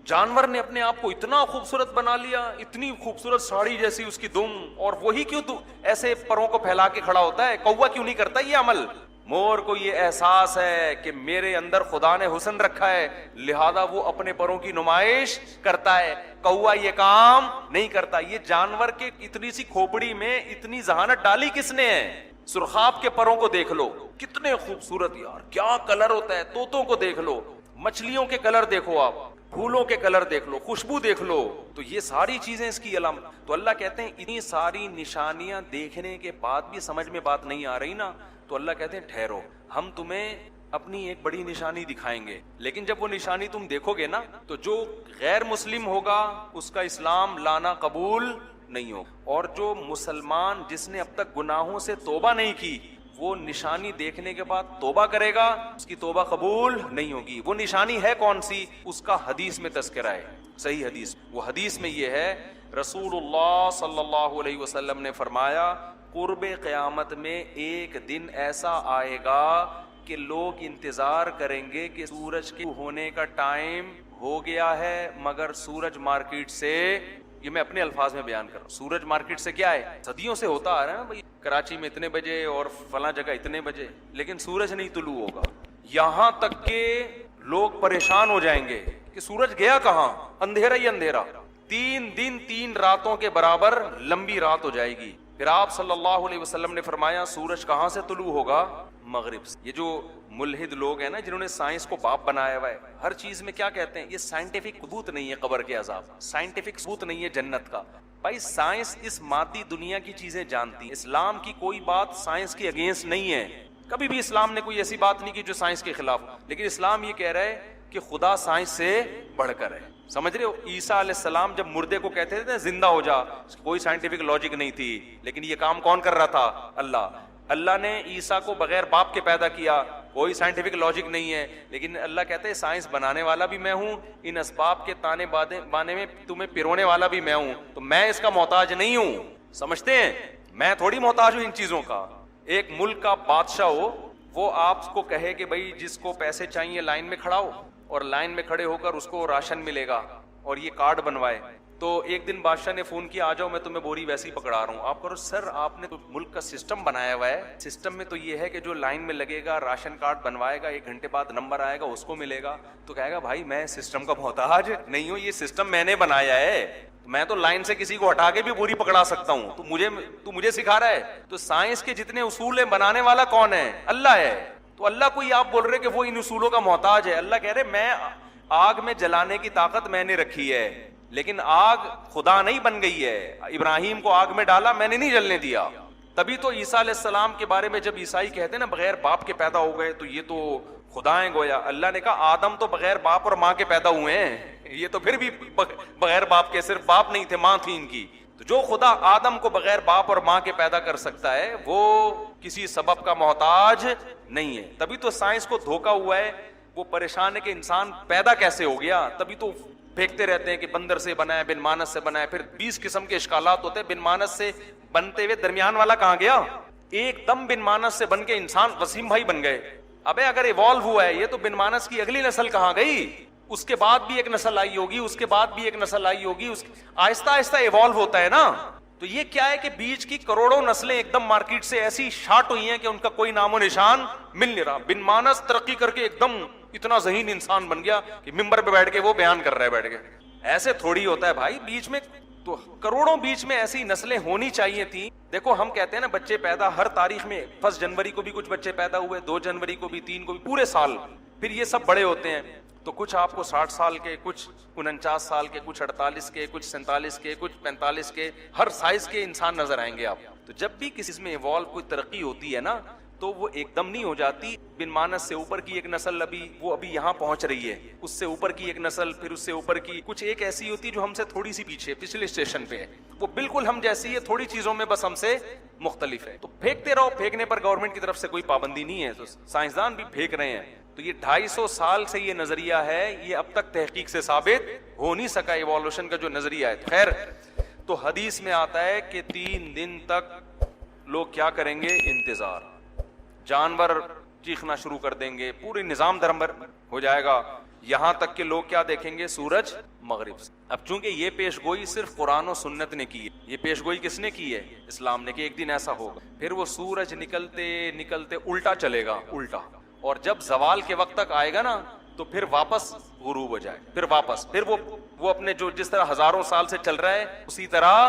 جانور نے اپنے آپ کو اتنا خوبصورت بنا لیا، اتنی خوبصورت ساڑی جیسی اس کی دم، اور وہی کیوں ایسے پروں کو پھیلا کے کھڑا ہوتا ہے؟ کوا کیوں نہیں کرتا یہ عمل؟ مور کو یہ احساس ہے کہ میرے اندر خدا نے حسن رکھا ہے، لہذا وہ اپنے پروں کی نمائش کرتا ہے. کوا یہ کام نہیں کرتا. یہ جانور کے اتنی سی کھوپڑی میں اتنی ذہانت ڈالی کس نے ہے؟ سرخاب کے پروں کو دیکھ لو کتنے خوبصورت، یار کیا کلر ہوتا ہے. طوطوں کو دیکھ لو، مچھلیوں کے کلر دیکھو، آپ پھولوں کے کلر دیکھ لو، خوشبو دیکھ لو. تو یہ ساری چیزیں اس کی علامت. تو اللہ کہتے ہیں اتنی ساری نشانیاں دیکھنے کے بعد بھی سمجھ میں بات نہیں آ رہی نا، تو اللہ کہتے ہیں ٹھہرو، ہم تمہیں اپنی ایک بڑی نشانی دکھائیں گے. لیکن جب وہ نشانی تم دیکھو گے نا تو جو غیر مسلم ہوگا اس کا اسلام لانا قبول نہیں ہوگا، اور جو مسلمان جس نے اب تک گناہوں سے توبہ نہیں کی وہ نشانی دیکھنے کے بعد توبہ کرے گا، اس کی توبہ قبول نہیں ہوگی. وہ نشانی ہے کون سی؟ اس کا حدیث میں تذکرہ ہے، صحیح حدیث. وہ حدیث میں یہ ہے، رسول اللہ صلی اللہ علیہ وسلم نے فرمایا قرب قیامت میں ایک دن ایسا آئے گا کہ لوگ انتظار کریں گے کہ سورج کے ہونے کا ٹائم ہو گیا ہے، مگر سورج مارکیٹ سے، یہ میں اپنے الفاظ میں بیان کر رہا ہوں، سورج مارکیٹ سے کیا ہے، صدیوں سے ہوتا آ رہا ہے نا بھائی، کراچی میں اتنے بجے اور فلاں جگہ اتنے بجے، لیکن سورج نہیں طلوع ہوگا. یہاں تک کہ لوگ پریشان ہو جائیں گے کہ سورج گیا کہاں، اندھیرا ہی اندھیرا. 3 دن 3 راتوں کے برابر لمبی رات ہو جائے گی. پھر آپ صلی اللہ علیہ وسلم نے فرمایا سورج کہاں سے طلوع ہوگا؟ مغرب سے. یہ جو ملحد لوگ ہیں نا جنہوں نے سائنس کو باپ بنایا ہوا ہے، ہر چیز میں کیا کہتے ہیں، یہ سائنٹیفک ثبوت نہیں ہے قبر کے عذاب، سائنٹیفک ثبوت نہیں ہے جنت کا. بھائی سائنس اس مادی دنیا کی چیزیں جانتی ہے، اسلام کی کوئی بات سائنس کی اگینسٹ نہیں ہے. کبھی بھی اسلام نے کوئی ایسی بات نہیں کی جو سائنس کے خلاف، لیکن اسلام یہ کہہ رہا ہے کہ خدا سائنس سے بڑھ کر ہے. سمجھ رہے ہو؟ عیسیٰ علیہ السلام جب مردے کو کہتے تھے زندہ ہو جا، کوئی سائنٹیفک لاجک نہیں تھی، لیکن یہ کام کون کر رہا تھا؟ اللہ. اللہ نے عیسیٰ کو بغیر باپ کے پیدا کیا، کوئی سائنٹیفک لاجک نہیں ہے، لیکن اللہ کہتے ہیں سائنس بنانے والا بھی میں ہوں، ان اسباب کے تانے بانے میں تمہیں پرونے والا بھی میں ہوں، تو میں اس کا محتاج نہیں ہوں. سمجھتے ہیں؟ میں تھوڑی محتاج ہوں ان چیزوں کا. ایک ملک کا بادشاہ ہو، وہ آپ کو کہے کہ بھائی جس کو پیسے چاہیے لائن میں کھڑا ہو، اور لائن میں کھڑے ہو کر اس کو راشن ملے گا اور یہ کارڈ بنوائے. تو ایک دن بادشاہ نے فون کیا آ جاؤ میں تمہیں بوری ویسی پکڑا رہا ہوں. آپ کرو سر آپ نے تو ملک کا سسٹم بنایا ہوا ہے، سسٹم میں تو یہ ہے کہ جو لائن میں لگے گا راشن کارڈ بنوائے گا 1 گھنٹے بعد نمبر آئے گا اس کو ملے گا. تو کہے گا بھائی میں سسٹم کا محتاج نہیں ہوں، یہ سسٹم میں نے بنایا ہے، میں تو لائن سے کسی کو ہٹا کے بھی بوری پکڑا سکتا ہوں، تو مجھے سکھا رہا ہے. تو سائنس کے جتنے اصول ہیں بنانے والا کون ہے؟ اللہ ہے. تو اللہ کو یہ آپ بول رہے کہ وہ ان اصولوں کا محتاج ہے. اللہ کہہ رہے میں آگ میں جلانے کی طاقت میں نے رکھی ہے، لیکن آگ خدا نہیں بن گئی ہے. ابراہیم کو آگ میں ڈالا، میں نے نہیں جلنے دیا. تبھی تو عیسیٰ علیہ السلام کے بارے میں جب عیسائی کہتے ہیں نا بغیر باپ کے پیدا ہو گئے تو یہ تو خدا ہیں گویا. اللہ نے کہا آدم تو بغیر باپ اور ماں کے پیدا ہوئے ہیں، یہ تو پھر بھی بغیر باپ کے، صرف باپ نہیں تھے ماں تھی ان کی. تو جو خدا آدم کو بغیر باپ اور ماں کے پیدا کر سکتا ہے وہ کسی سبب کا محتاج نہیں ہے. تبھی تو سائنس کو دھوکا ہوا ہے، وہ پریشان ہے کہ انسان پیدا کیسے ہو گیا. تبھی تو پھینکتے رہتے ہیں کہ بندر سے بنا ہے، بن مانس سے بنا ہے، پھر 20 قسم کے اشکالات ہوتے ہیں. بن مانس سے بنتے ہوئے درمیان والا کہاں گیا؟ ایک دم بن مانس سے بن کے انسان وسیم بھائی بن گئے. ابے اگر ایوالو ہوا ہے یہ تو بن مانس کی اگلی نسل کہاں گئی؟ اس کے بعد بھی ایک نسل آئی ہوگی، اس کے بعد بھی ایک نسل آئی ہوگی، آہستہ آہستہ ایوالو ہوتا ہے نا. تو یہ کیا ہے کہ بیچ کی کروڑوں نسلیں ایک دم مارکیٹ سے ایسی شارٹ ہوئی ہیں کہ ان کا کوئی نام و نشان مل نہیں رہا. بن مانس ترقی کر کے ایک دم اتنا ذہین انسان بن گیا کہ ممبر پہ بیٹھ کے وہ بیان کر رہا ہے بیٹھ کے. ایسے تھوڑی ہوتا ہے بھائی، بیچ میں تو کروڑوں بیچ میں ایسی نسلیں ہونی چاہیے تھیں. دیکھو ہم کہتے ہیں نا بچے پیدا ہر تاریخ میں، 1 جنوری کو بھی کچھ بچے پیدا ہوئے، 2 جنوری کو بھی، 3 کو بھی، پورے سال. پھر یہ سب بڑے ہوتے ہیں تو کچھ آپ کو 60 سال کے، کچھ 49 سال کے، کچھ 48 کے، کچھ 47 کے، کچھ 45 کے، ہر سائز کے انسان نظر آئیں گے آپ. تو جب بھی کسی میں ایوالو کوئی ترقی ہوتی ہے نا تو وہ ایک دم نہیں ہو جاتی. بن مانس سے اوپر کی ایک نسل ابھی یہاں پہنچ رہی ہے، اس سے اوپر کی ایک نسل، پھر اس سے اوپر کی کچھ ایک ایسی ہوتی ہے جو ہم سے تھوڑی سی پیچھے پچھلے اسٹیشن پہ ہے، وہ بالکل ہم جیسی ہے، تھوڑی چیزوں میں بس ہم سے مختلف ہے. تو پھینکتے رہو، پھینکنے پر گورنمنٹ کی طرف سے کوئی پابندی نہیں ہے، تو سائنسدان بھی پھینک رہے ہیں. تو یہ 250 سال سے یہ نظریہ ہے، یہ اب تک تحقیق سے ثابت ہو نہیں سکا ایوالوشن کا جو نظریہ ہے. خیر، تو حدیث میں آتا ہے کہ 3 دن تک لوگ کیا کریں گے؟ انتظار. جانور چیخنا شروع کر دیں گے، پوری نظام درمبر ہو جائے گا، یہاں تک کہ لوگ کیا دیکھیں گے؟ سورج مغرب سے. اب چونکہ یہ پیش گوئی صرف قرآن و سنت نے کی ہے، یہ پیش گوئی کس نے کی ہے؟ اسلام نے، کہ ایک دن ایسا ہوگا. پھر وہ سورج نکلتے نکلتے الٹا چلے گا، الٹا، اور جب زوال کے وقت تک آئے گا نا تو پھر واپس غروب ہو جائے، پھر وہ اپنے جو جس طرح ہزاروں سال سے چل رہا ہے اسی طرح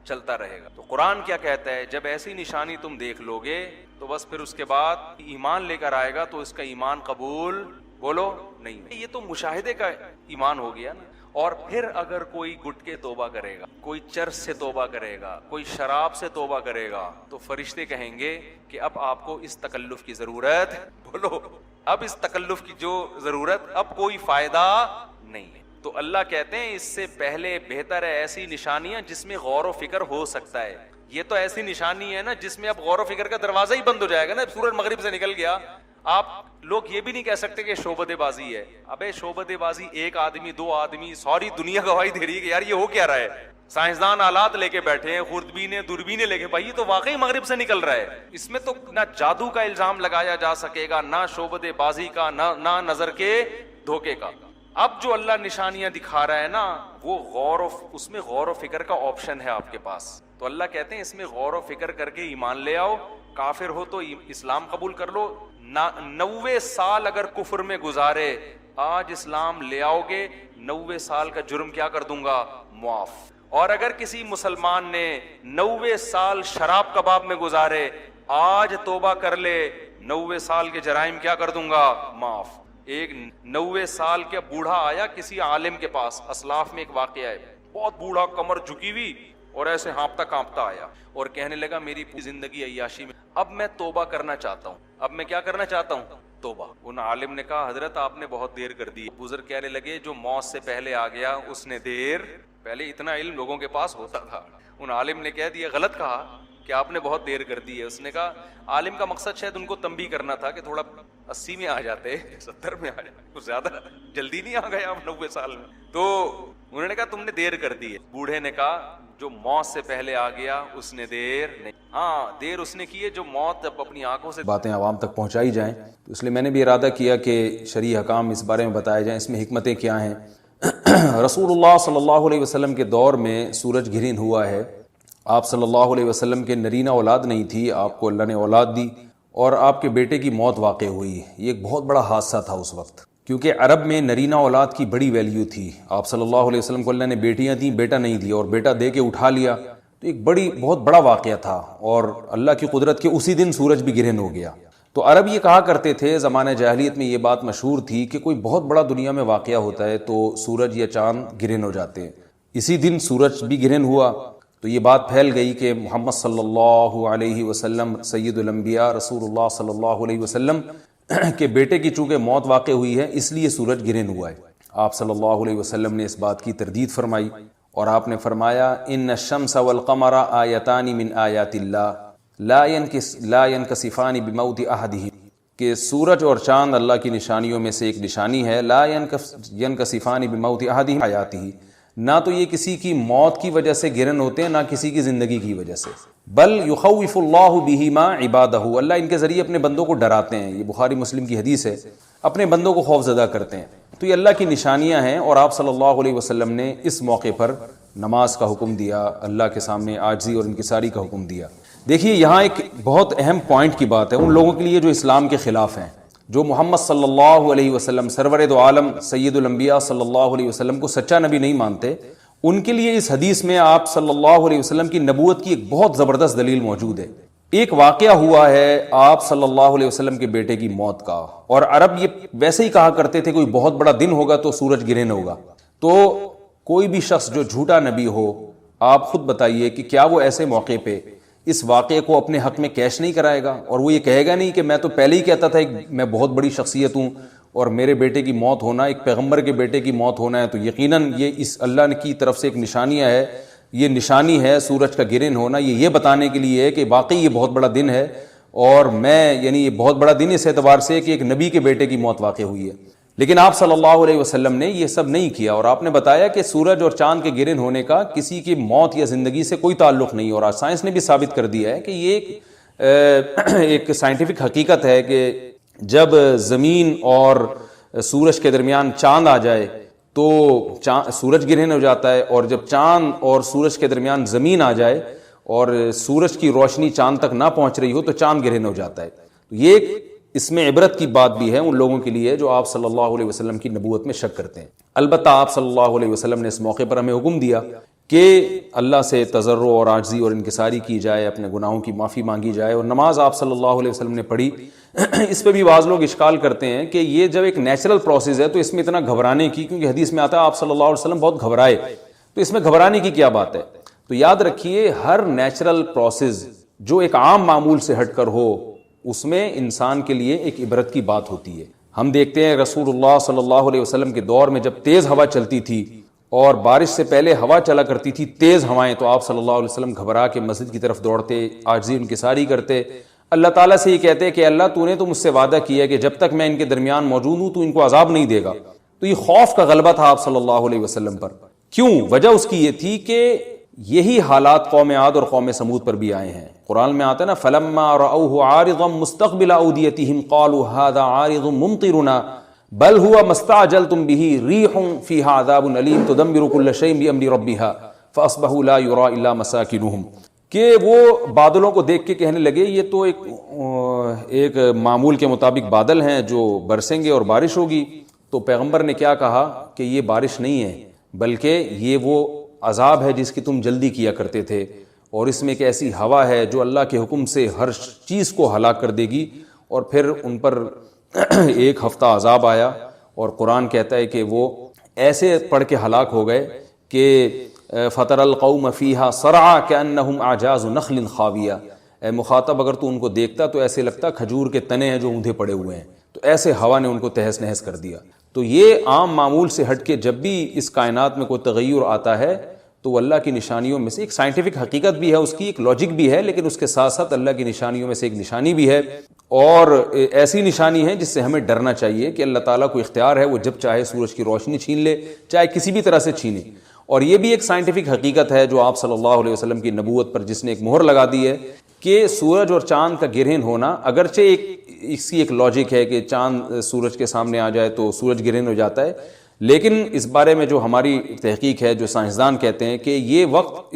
چلتا رہے گا. تو قرآن کیا کہتا ہے؟ جب ایسی نشانی تم دیکھ لو گے تو بس پھر اس کے بعد ایمان لے کر آئے گا تو اس کا ایمان قبول بولو نہیں. یہ تو مشاہدے کا ایمان ہو گیا نا. اور پھر اگر کوئی گٹکے توبہ کرے گا، کوئی چرس سے توبہ کرے گا، کوئی شراب سے توبہ کرے گا تو فرشتے کہیں گے کہ اب آپ کو اس تکلف کی ضرورت، بولو اب اس تکلف کی جو ضرورت، اب کوئی فائدہ نہیں ہے. تو اللہ کہتے ہیں اس سے پہلے بہتر ہے ایسی نشانیاں جس میں غور و فکر ہو سکتا ہے. یہ تو ایسی نشانی ہے نا جس میں اب غور و فکر کا دروازہ ہی بند ہو جائے گا نا. سورج مغرب سے نکل گیا، آپ لوگ یہ بھی نہیں کہہ سکتے کہ شعبدے بازی ہے. ابے شعبدے بازی 1 آدمی 2 آدمی ساری دنیا گواہی دے رہی ہے کہ یار یہ ہو کیا رہا ہے. سائنسدان آلات لے کے بیٹھے ہیں، خوردبینیں دوربینیں لے کے، بھائی یہ تو واقعی مغرب سے نکل رہا ہے. اس میں تو نہ جادو کا الزام لگایا جا سکے گا، نہ شعبدے بازی کا، نہ نظر کے دھوکے کا. اب جو اللہ نشانیاں دکھا رہا ہے نا وہ اس میں غور و فکر کا آپشن ہے آپ کے پاس. تو اللہ کہتے ہیں اس میں غور و فکر کر کے ایمان لے آؤ. کافر ہو تو اسلام قبول کر لو. 90 سال اگر کفر میں گزارے، آج اسلام لے آؤ گے 90 سال کا جرم کیا کر دوں گا؟ معاف. اور اگر کسی مسلمان نے 90 سال شراب کباب میں گزارے، آج توبہ کر لے 90 سال کے جرائم کیا کر دوں گا؟ معاف. ایک 90 سال کا بوڑھا آیا کسی عالم کے پاس، اسلاف میں ایک واقعہ ہے، بہت بوڑھا، کمر جھکی ہوئی، اور ایسے ہانپتا کانپتا آیا اور کہنے لگا میری پوری زندگی عیاشی میں، اب میں توبہ کرنا چاہتا ہوں، اب میں کیا کرنا چاہتا ہوں؟ توبہ۔ ان عالم نے کہا حضرت آپ نے بہت دیر کر دی۔ بزرگ کہنے لگے جو موت سے پہلے آ گیا اس نے دیر، پہلے اتنا علم لوگوں کے پاس ہوتا تھا۔ ان عالم نے کہہ دیا غلط کہا کہ آپ نے بہت دیر کر دی ہے۔ اس نے کہا عالم کا مقصد شاید ان کو تنبیہ کرنا تھا کہ تھوڑا 80 میں آ جاتے، 70 میں آ جاتے، کچھ زیادہ جلدی نہیں آ گئے آپ 90 سال میں۔ تو انہوں نے کہا تم نے دیر کر دی ہے۔ بوڑھے نے کہا جو موت سے پہلے آ گیا اس نے دیر نہیں، ہاں دیر اس نے کی ہے جو موت جب اپنی آنکھوں سے باتیں عوام تک پہنچائی جائیں، تو اس لیے میں نے بھی ارادہ کیا کہ شرعی حکام اس بارے میں بتائے جائیں، اس میں حکمتیں کیا ہیں۔ رسول اللہ صلی اللہ علیہ وسلم کے دور میں سورج گرہن ہوا ہے۔ آپ صلی اللہ علیہ وسلم کے نرینہ اولاد نہیں تھی، آپ کو اللہ نے اولاد دی اور آپ کے بیٹے کی موت واقع ہوئی۔ یہ ایک بہت بڑا حادثہ تھا اس وقت، کیونکہ عرب میں نرینہ اولاد کی بڑی ویلیو تھی۔ آپ صلی اللہ علیہ وسلم کو اللہ نے بیٹیاں دیں، بیٹا نہیں دیا، اور بیٹا دے کے اٹھا لیا، تو ایک بہت بڑا واقعہ تھا، اور اللہ کی قدرت کے اسی دن سورج بھی گرہن ہو گیا۔ تو عرب یہ کہا کرتے تھے، زمانہ جاہلیت میں یہ بات مشہور تھی کہ کوئی بہت بڑا دنیا میں واقعہ ہوتا ہے تو سورج یا چاند گرہن ہو جاتے ہیں۔ اسی دن سورج بھی گرہن ہوا، تو یہ بات پھیل گئی کہ محمد صلی اللہ علیہ وسلم سید الانبیاء رسول اللہ صلی اللہ علیہ وسلم کے بیٹے کی چونکہ موت واقع ہوئی ہے اس لیے سورج گرہن ہوا ہے۔ آپ صلی اللہ علیہ وسلم نے اس بات کی تردید فرمائی اور آپ نے فرمایا ان الشمس والقمر آیتان من آیات اللہ لا ينکسفان بموت احدہم، کہ سورج اور چاند اللہ کی نشانیوں میں سے ایک نشانی ہے، لا ينکسفان بموت احدہم آیاتہ، نہ تو یہ کسی کی موت کی وجہ سے گرہن ہوتے ہیں نہ کسی کی زندگی کی وجہ سے، بل یخوف اللہ بہما عبادہ، اللہ ان کے ذریعے اپنے بندوں کو ڈراتے ہیں۔ یہ بخاری مسلم کی حدیث ہے، اپنے بندوں کو خوف زدہ کرتے ہیں۔ تو یہ اللہ کی نشانیاں ہیں، اور آپ صلی اللہ علیہ وسلم نے اس موقع پر نماز کا حکم دیا، اللہ کے سامنے عاجزی اور انکساری کا حکم دیا۔ دیکھیے یہاں ایک بہت اہم پوائنٹ کی بات ہے ان لوگوں کے لیے جو اسلام کے خلاف ہیں، جو محمد صلی اللہ علیہ وسلم سرور دو عالم سید الانبیاء صلی اللہ علیہ وسلم کو سچا نبی نہیں مانتے، ان کے لیے اس حدیث میں آپ صلی اللہ علیہ وسلم کی نبوت کی ایک بہت زبردست دلیل موجود ہے۔ ایک واقعہ ہوا ہے آپ صلی اللہ علیہ وسلم کے بیٹے کی موت کا، اور عرب یہ ویسے ہی کہا کرتے تھے کوئی بہت بڑا دن ہوگا تو سورج گرہن ہوگا۔ تو کوئی بھی شخص جو جھوٹا نبی ہو، آپ خود بتائیے کہ کیا وہ ایسے موقع پہ اس واقعے کو اپنے حق میں کیش نہیں کرائے گا، اور وہ یہ کہے گا نہیں کہ میں تو پہلے ہی کہتا تھا میں بہت بڑی شخصیت ہوں اور میرے بیٹے کی موت ہونا، ایک پیغمبر کے بیٹے کی موت ہونا ہے تو یقیناً یہ اس اللہ کی طرف سے ایک نشانیاں ہے، یہ نشانی ہے سورج کا گرہن ہونا، یہ بتانے کے لیے ہے کہ واقعی یہ بہت بڑا دن ہے، اور میں یعنی یہ بہت بڑا دن اس اعتبار سے کہ ایک نبی کے بیٹے کی موت واقع ہوئی ہے۔ لیکن آپ صلی اللہ علیہ وسلم نے یہ سب نہیں کیا، اور آپ نے بتایا کہ سورج اور چاند کے گرہن ہونے کا کسی کی موت یا زندگی سے کوئی تعلق نہیں، اور آج سائنس نے بھی ثابت کر دیا ہے کہ یہ ایک سائنٹیفک حقیقت ہے کہ جب زمین اور سورج کے درمیان چاند آ جائے تو سورج گرہن ہو جاتا ہے، اور جب چاند اور سورج کے درمیان زمین آ جائے اور سورج کی روشنی چاند تک نہ پہنچ رہی ہو تو چاند گرہن ہو جاتا ہے۔ تو یہ اس میں عبرت کی بات بھی ہے ان لوگوں کے لیے جو آپ صلی اللہ علیہ وسلم کی نبوت میں شک کرتے ہیں۔ البتہ آپ صلی اللہ علیہ وسلم نے اس موقع پر ہمیں حکم دیا کہ اللہ سے تضرع اور عاجزی اور انکساری کی جائے، اپنے گناہوں کی معافی مانگی جائے، اور نماز آپ صلی اللہ علیہ وسلم نے پڑھی۔ اس پہ بھی بعض لوگ اشکال کرتے ہیں کہ یہ جب ایک نیچرل پروسیس ہے تو اس میں اتنا گھبرانے کی، کیونکہ حدیث میں آتا ہے آپ صلی اللہ علیہ وسلم بہت گھبرائے، تو اس میں گھبرانے کی کیا بات ہے؟ تو یاد رکھیے ہر نیچرل پروسیس جو ایک عام معمول سے ہٹ کر ہو اس میں انسان کے لیے ایک عبرت کی بات ہوتی ہے۔ ہم دیکھتے ہیں رسول اللہ صلی اللہ علیہ وسلم کے دور میں جب تیز ہوا چلتی تھی اور بارش سے پہلے ہوا چلا کرتی تھی تیز ہوائیں، تو آپ صلی اللہ علیہ وسلم گھبرا کے مسجد کی طرف دوڑتے، عاجزی انکساری کرتے، اللہ تعالیٰ سے یہ کہتے کہ اللہ تو نے تو مجھ سے وعدہ کیا کہ جب تک میں ان کے درمیان موجود ہوں تو ان کو عذاب نہیں دے گا۔ تو یہ خوف کا غلبہ تھا آپ صلی اللہ علیہ وسلم پر۔ کیوں؟ وجہ اس کی یہ تھی کہ یہی حالات قوم عاد اور قوم سمود پر بھی آئے ہیں۔ قرآن میں آتا ہے نا فَلَمَّا رَأَوْهُ عَارِضًا مُسْتَقْبِلَ أَوْدِيَتِهِمْ قَالُوا هَذَا عَارِضٌ مُمْطِرُنَا بَلْ هُوَ مَا اسْتَعْجَلْتُمْ بِهِ رِيحٌ فِيهَا عَذَابٌ أَلِيمٌ تُدَمِّرُ كُلَّ شَيْءٍ بِأَمْرِ رَبِّهَا فَأَصْبَحُوا لَا يُرَىٰ إِلَّا مَسَاكِنُهُمْ، کہ وہ بادلوں کو دیکھ کے کہنے لگے یہ تو ایک معمول کے مطابق بادل ہیں جو برسیں گے اور بارش ہوگی۔ تو پیغمبر نے کیا کہا کہ یہ بارش نہیں ہے بلکہ یہ وہ عذاب ہے جس کی تم جلدی کیا کرتے تھے، اور اس میں ایک ایسی ہوا ہے جو اللہ کے حکم سے ہر چیز کو ہلاک کر دے گی۔ اور پھر ان پر ایک ہفتہ عذاب آیا، اور قرآن کہتا ہے کہ وہ ایسے پڑھ کے ہلاک ہو گئے کہ فَتَرَى الْقَوْمَ فِيهَا صَرْعَىٰ كَأَنَّهُمْ أَعْجَازُ نَخْلٍ خَاوِيَةٍ، اے مخاطب اگر تو ان کو دیکھتا تو ایسے لگتا کھجور کے تنے ہیں جو اوندھے پڑے ہوئے ہیں، تو ایسے ہوا نے ان کو تہس نہس کر دیا۔ تو یہ عام معمول سے ہٹ کے جب بھی اس کائنات میں کوئی تغیر آتا ہے تو وہ اللہ کی نشانیوں میں سے ایک سائنٹیفک حقیقت بھی ہے، اس کی ایک لاجک بھی ہے، لیکن اس کے ساتھ ساتھ اللہ کی نشانیوں میں سے ایک نشانی بھی ہے، اور ایسی نشانی ہے جس سے ہمیں ڈرنا چاہیے کہ اللہ تعالیٰ کو اختیار ہے، وہ جب چاہے سورج کی روشنی چھین لے، چاہے کسی بھی طرح سے چھینے۔ اور یہ بھی ایک سائنٹیفک حقیقت ہے جو آپ صلی اللہ علیہ وسلم کی نبوت پر جس نے ایک مہر لگا دی ہے کہ سورج اور چاند کا گرہن ہونا، اگرچہ اس کی ایک لاجک ہے کہ چاند سورج کے سامنے آ جائے تو سورج گرہن ہو جاتا ہے، لیکن اس بارے میں جو ہماری تحقیق ہے، جو سائنسدان کہتے ہیں کہ یہ وقت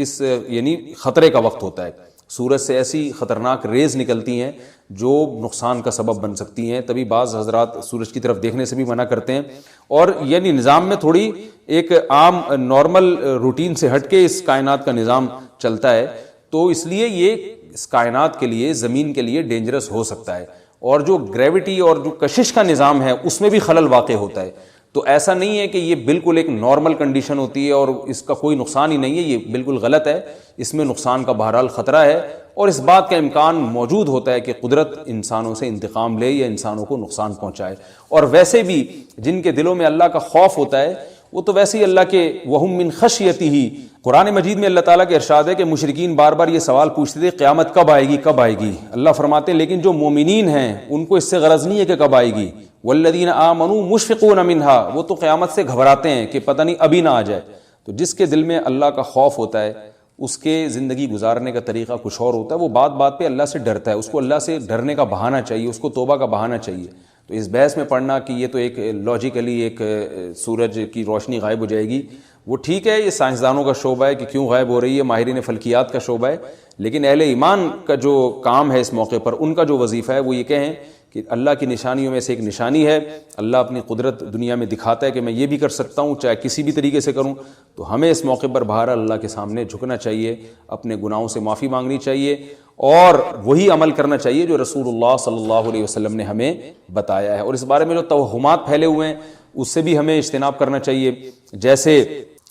یعنی خطرے کا وقت ہوتا ہے، سورج سے ایسی خطرناک ریز نکلتی ہیں جو نقصان کا سبب بن سکتی ہیں، تبھی بعض حضرات سورج کی طرف دیکھنے سے بھی منع کرتے ہیں، اور یعنی نظام میں تھوڑی ایک عام نارمل روٹین سے ہٹ کے اس کائنات کا نظام چلتا ہے، تو اس لیے یہ اس کائنات کے لیے، زمین کے لیے ڈینجرس ہو سکتا ہے، اور جو گریوٹی اور جو کشش کا نظام ہے اس میں بھی خلل واقع ہوتا ہے۔ تو ایسا نہیں ہے کہ یہ بالکل ایک نارمل کنڈیشن ہوتی ہے اور اس کا کوئی نقصان ہی نہیں ہے، یہ بالکل غلط ہے، اس میں نقصان کا بہرحال خطرہ ہے، اور اس بات کا امکان موجود ہوتا ہے کہ قدرت انسانوں سے انتقام لے یا انسانوں کو نقصان پہنچائے۔ اور ویسے بھی جن کے دلوں میں اللہ کا خوف ہوتا ہے وہ تو ویسے ہی اللہ کے وَهُم مِّن خَشْيَتِهِ، قرآن مجید میں اللہ تعالیٰ کے ارشاد ہے کہ مشرکین بار بار یہ سوال پوچھتے تھے قیامت کب آئے گی کب آئے گی، اللہ فرماتے ہیں لیکن جو مومنین ہیں ان کو اس سے غرض نہیں ہے کہ کب آئے گی، والذین آمنوا مشفقون منها، وہ تو قیامت سے گھبراتے ہیں کہ پتہ نہیں ابھی نہ آ جائے۔ تو جس کے دل میں اللہ کا خوف ہوتا ہے اس کے زندگی گزارنے کا طریقہ کچھ اور ہوتا ہے، وہ بات بات پہ اللہ سے ڈرتا ہے، اس کو اللہ سے ڈرنے کا بہانہ چاہیے، اس کو توبہ کا بہانہ چاہیے۔ تو اس بحث میں پڑھنا کہ یہ تو ایک لاجیکلی ایک سورج کی روشنی غائب ہو جائے گی، وہ ٹھیک ہے، یہ سائنسدانوں کا شعبہ ہے کہ کیوں غائب ہو رہی ہے، ماہرین فلکیات کا شعبہ ہے، لیکن اہل ایمان کا جو کام ہے اس موقع پر، ان کا جو وظیفہ ہے وہ یہ کہیں کہ اللہ کی نشانیوں میں سے ایک نشانی ہے، اللہ اپنی قدرت دنیا میں دکھاتا ہے کہ میں یہ بھی کر سکتا ہوں چاہے کسی بھی طریقے سے کروں، تو ہمیں اس موقع پر بہرحال اللہ کے سامنے جھکنا چاہیے، اپنے گناہوں سے معافی مانگنی چاہیے، اور وہی عمل کرنا چاہیے جو رسول اللہ صلی اللہ علیہ وسلم نے ہمیں بتایا ہے۔ اور اس بارے میں جو توہمات پھیلے ہوئے ہیں اس سے بھی ہمیں اجتناب کرنا چاہیے، جیسے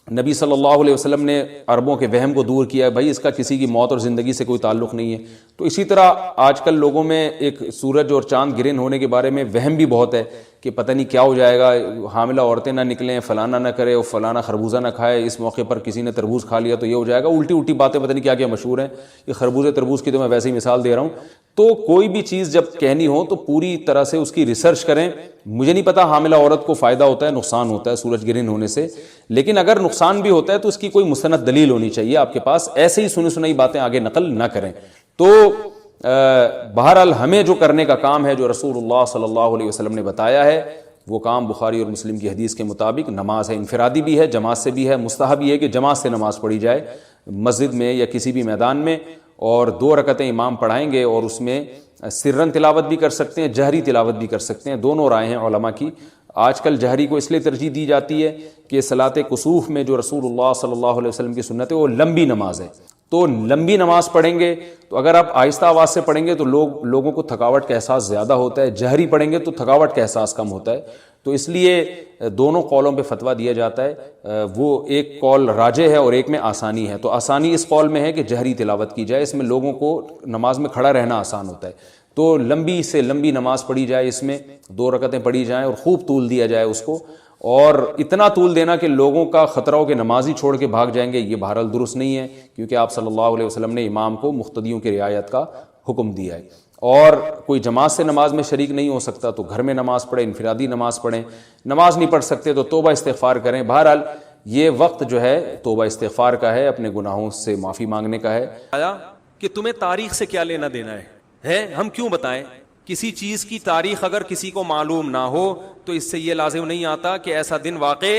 نبی صلی اللہ علیہ وسلم نے عربوں کے وہم کو دور کیا ہے، بھائی اس کا کسی کی موت اور زندگی سے کوئی تعلق نہیں ہے، تو اسی طرح آج کل لوگوں میں ایک سورج اور چاند گرہن ہونے کے بارے میں وہم بھی بہت ہے کہ پتہ نہیں کیا ہو جائے گا، حاملہ عورتیں نہ نکلیں، فلانا نہ کرے اور فلانا خربوزہ نہ کھائے، اس موقع پر کسی نے تربوز کھا لیا تو یہ ہو جائے گا، الٹی الٹی باتیں پتہ نہیں کیا کیا مشہور ہیں، یہ خربوزے تربوز کی تو میں ویسے ہی مثال دے رہا ہوں۔ تو کوئی بھی چیز جب کہنی ہو تو پوری طرح سے اس کی ریسرچ کریں، مجھے نہیں پتا حاملہ عورت کو فائدہ ہوتا ہے نقصان ہوتا ہے سورج گرہن ہونے سے، لیکن اگر نقصان بھی ہوتا ہے تو اس کی کوئی مستند دلیل ہونی چاہیے آپ کے پاس، ایسے ہی سنی سنائی باتیں آگے نقل نہ کریں۔ تو بہرحال ہمیں جو کرنے کا کام ہے، جو رسول اللہ صلی اللہ علیہ وسلم نے بتایا ہے، وہ کام بخاری اور مسلم کی حدیث کے مطابق نماز ہے، انفرادی بھی ہے، جماعت سے بھی ہے، مستحب یہ ہے کہ جماعت سے نماز پڑھی جائے مسجد میں یا کسی بھی میدان میں، اور 2 رکعتیں امام پڑھائیں گے اور اس میں سرن تلاوت بھی کر سکتے ہیں، جہری تلاوت بھی کر سکتے ہیں، دونوں رائے ہیں علماء کی۔ آج کل جہری کو اس لیے ترجیح دی جاتی ہے کہ صلاۃ کسوف میں جو رسول اللہ صلی اللہ علیہ وسلم کی سنت ہے وہ لمبی نماز ہے، تو لمبی نماز پڑھیں گے تو اگر آپ آہستہ آواز سے پڑھیں گے تو لوگوں کو تھکاوٹ کا احساس زیادہ ہوتا ہے، جہری پڑھیں گے تو تھکاوٹ کا احساس کم ہوتا ہے، تو اس لیے دونوں قولوں پہ فتویٰ دیا جاتا ہے، وہ ایک قول راجح ہے اور ایک میں آسانی ہے، تو آسانی اس قول میں ہے کہ جہری تلاوت کی جائے، اس میں لوگوں کو نماز میں کھڑا رہنا آسان ہوتا ہے، تو لمبی سے لمبی نماز پڑھی جائے، اس میں 2 رکعتیں پڑھی جائیں اور خوب طول دیا جائے اس کو، اور اتنا طول دینا کہ لوگوں کا خطرہ ہو کہ نماز ہی چھوڑ کے بھاگ جائیں گے، یہ بہرحال درست نہیں ہے، کیونکہ آپ صلی اللہ علیہ وسلم نے امام کو مقتدیوں کی رعایت کا حکم دیا ہے۔ اور کوئی جماعت سے نماز میں شریک نہیں ہو سکتا تو گھر میں نماز پڑھیں، انفرادی نماز پڑھیں، نماز نہیں پڑھ سکتے تو توبہ استغفار کریں۔ بہرحال یہ وقت جو ہے توبہ استغفار کا ہے، اپنے گناہوں سے معافی مانگنے کا ہے۔ آیا کہ تمہیں تاریخ سے کیا لینا دینا ہے، ہم کیوں بتائیں؟ کسی چیز کی تاریخ اگر کسی کو معلوم نہ ہو تو اس سے یہ لازم نہیں آتا کہ ایسا دن واقع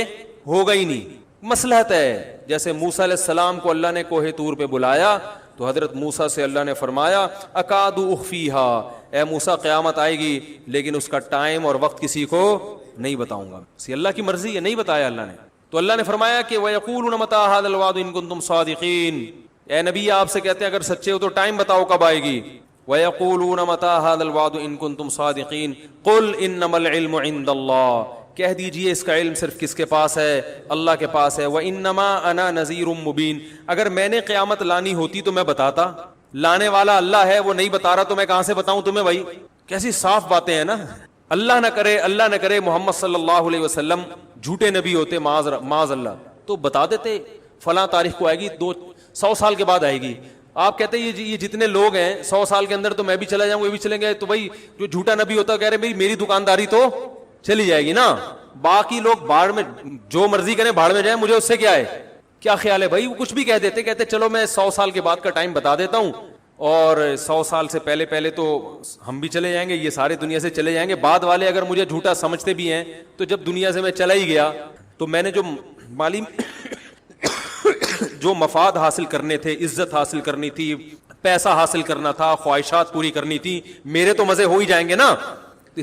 ہوگا ہی نہیں، مصلحت ہے۔ جیسے موسیٰ علیہ السلام کو اللہ نے کوہ طور پہ بلایا تو حضرت موسیٰ سے اللہ نے فرمایا اکاد اخفیہا، اے موسیٰ قیامت آئے گی لیکن اس کا ٹائم اور وقت کسی کو نہیں بتاؤں گا، اسی اللہ کی مرضی ہے، نہیں بتایا اللہ نے۔ تو اللہ نے فرمایا کہ وَيَقُولُونَ مَتَىٰ هَٰذَا الْوَعْدُ إِن كُنتُمْ صَادِقِينَ، اے نبی آپ سے کہتے ہیں اگر سچے ہو تو ٹائم بتاؤ کب آئے گی۔ وَيَقُولُونَ مَتَىٰ هَٰذَا الْوَعْدُ إِن كُنتُمْ صَادِقِينَ قُلْ إِنَّمَا الْعِلْمُ عِندَ اللَّهِ، کہہ دیجئے اس کا علم صرف کس کے پاس ہے؟ اللہ کے پاس ہے. وَإِنَّمَا أَنَا نَذِيرٌ مُبِينٌ. اگر میں نے قیامت لانی ہوتی تو میں بتاتا, لانے والا اللہ ہے, وہ نہیں بتا رہا تو میں کہاں سے بتاؤں تمہیں بھائی؟ کیسی صاف باتیں ہیں نا. اللہ نہ کرے محمد صلی اللہ علیہ وسلم جھوٹے نبی ہوتے, معاذ اللہ, تو بتا دیتے فلاں تاریخ کو آئے گی, 100 سال کے بعد آئے گی. آپ کہتے ہیں یہ جتنے لوگ ہیں 100 سال کے اندر تو میں بھی چلا جاؤں, وہ بھی چلیں گے, تو بھائی جو جھوٹا نبی ہوتا ہے کہہ رہے بھائی میری دکانداری تو چلی جائے گی نا, باقی لوگ بھاڑ میں جو مرضی کریں بھاڑ میں جائیں, مجھے اس سے کیا ہے؟ کیا خیال ہے بھائی؟ وہ کچھ بھی کہہ دیتے, کہتے چلو میں 100 سال کے بعد کا ٹائم بتا دیتا ہوں, اور 100 سال سے پہلے تو ہم بھی چلے جائیں گے, یہ سارے دنیا سے چلے جائیں گے. بعد والے اگر مجھے جھوٹا سمجھتے بھی ہیں تو جب دنیا سے میں چلا ہی گیا تو میں نے جو مالی جو مفاد حاصل کرنے تھے, عزت حاصل کرنی تھی, پیسہ حاصل کرنا تھا, خواہشات پوری کرنی تھی, میرے تو مزے ہو ہی جائیں گے نا.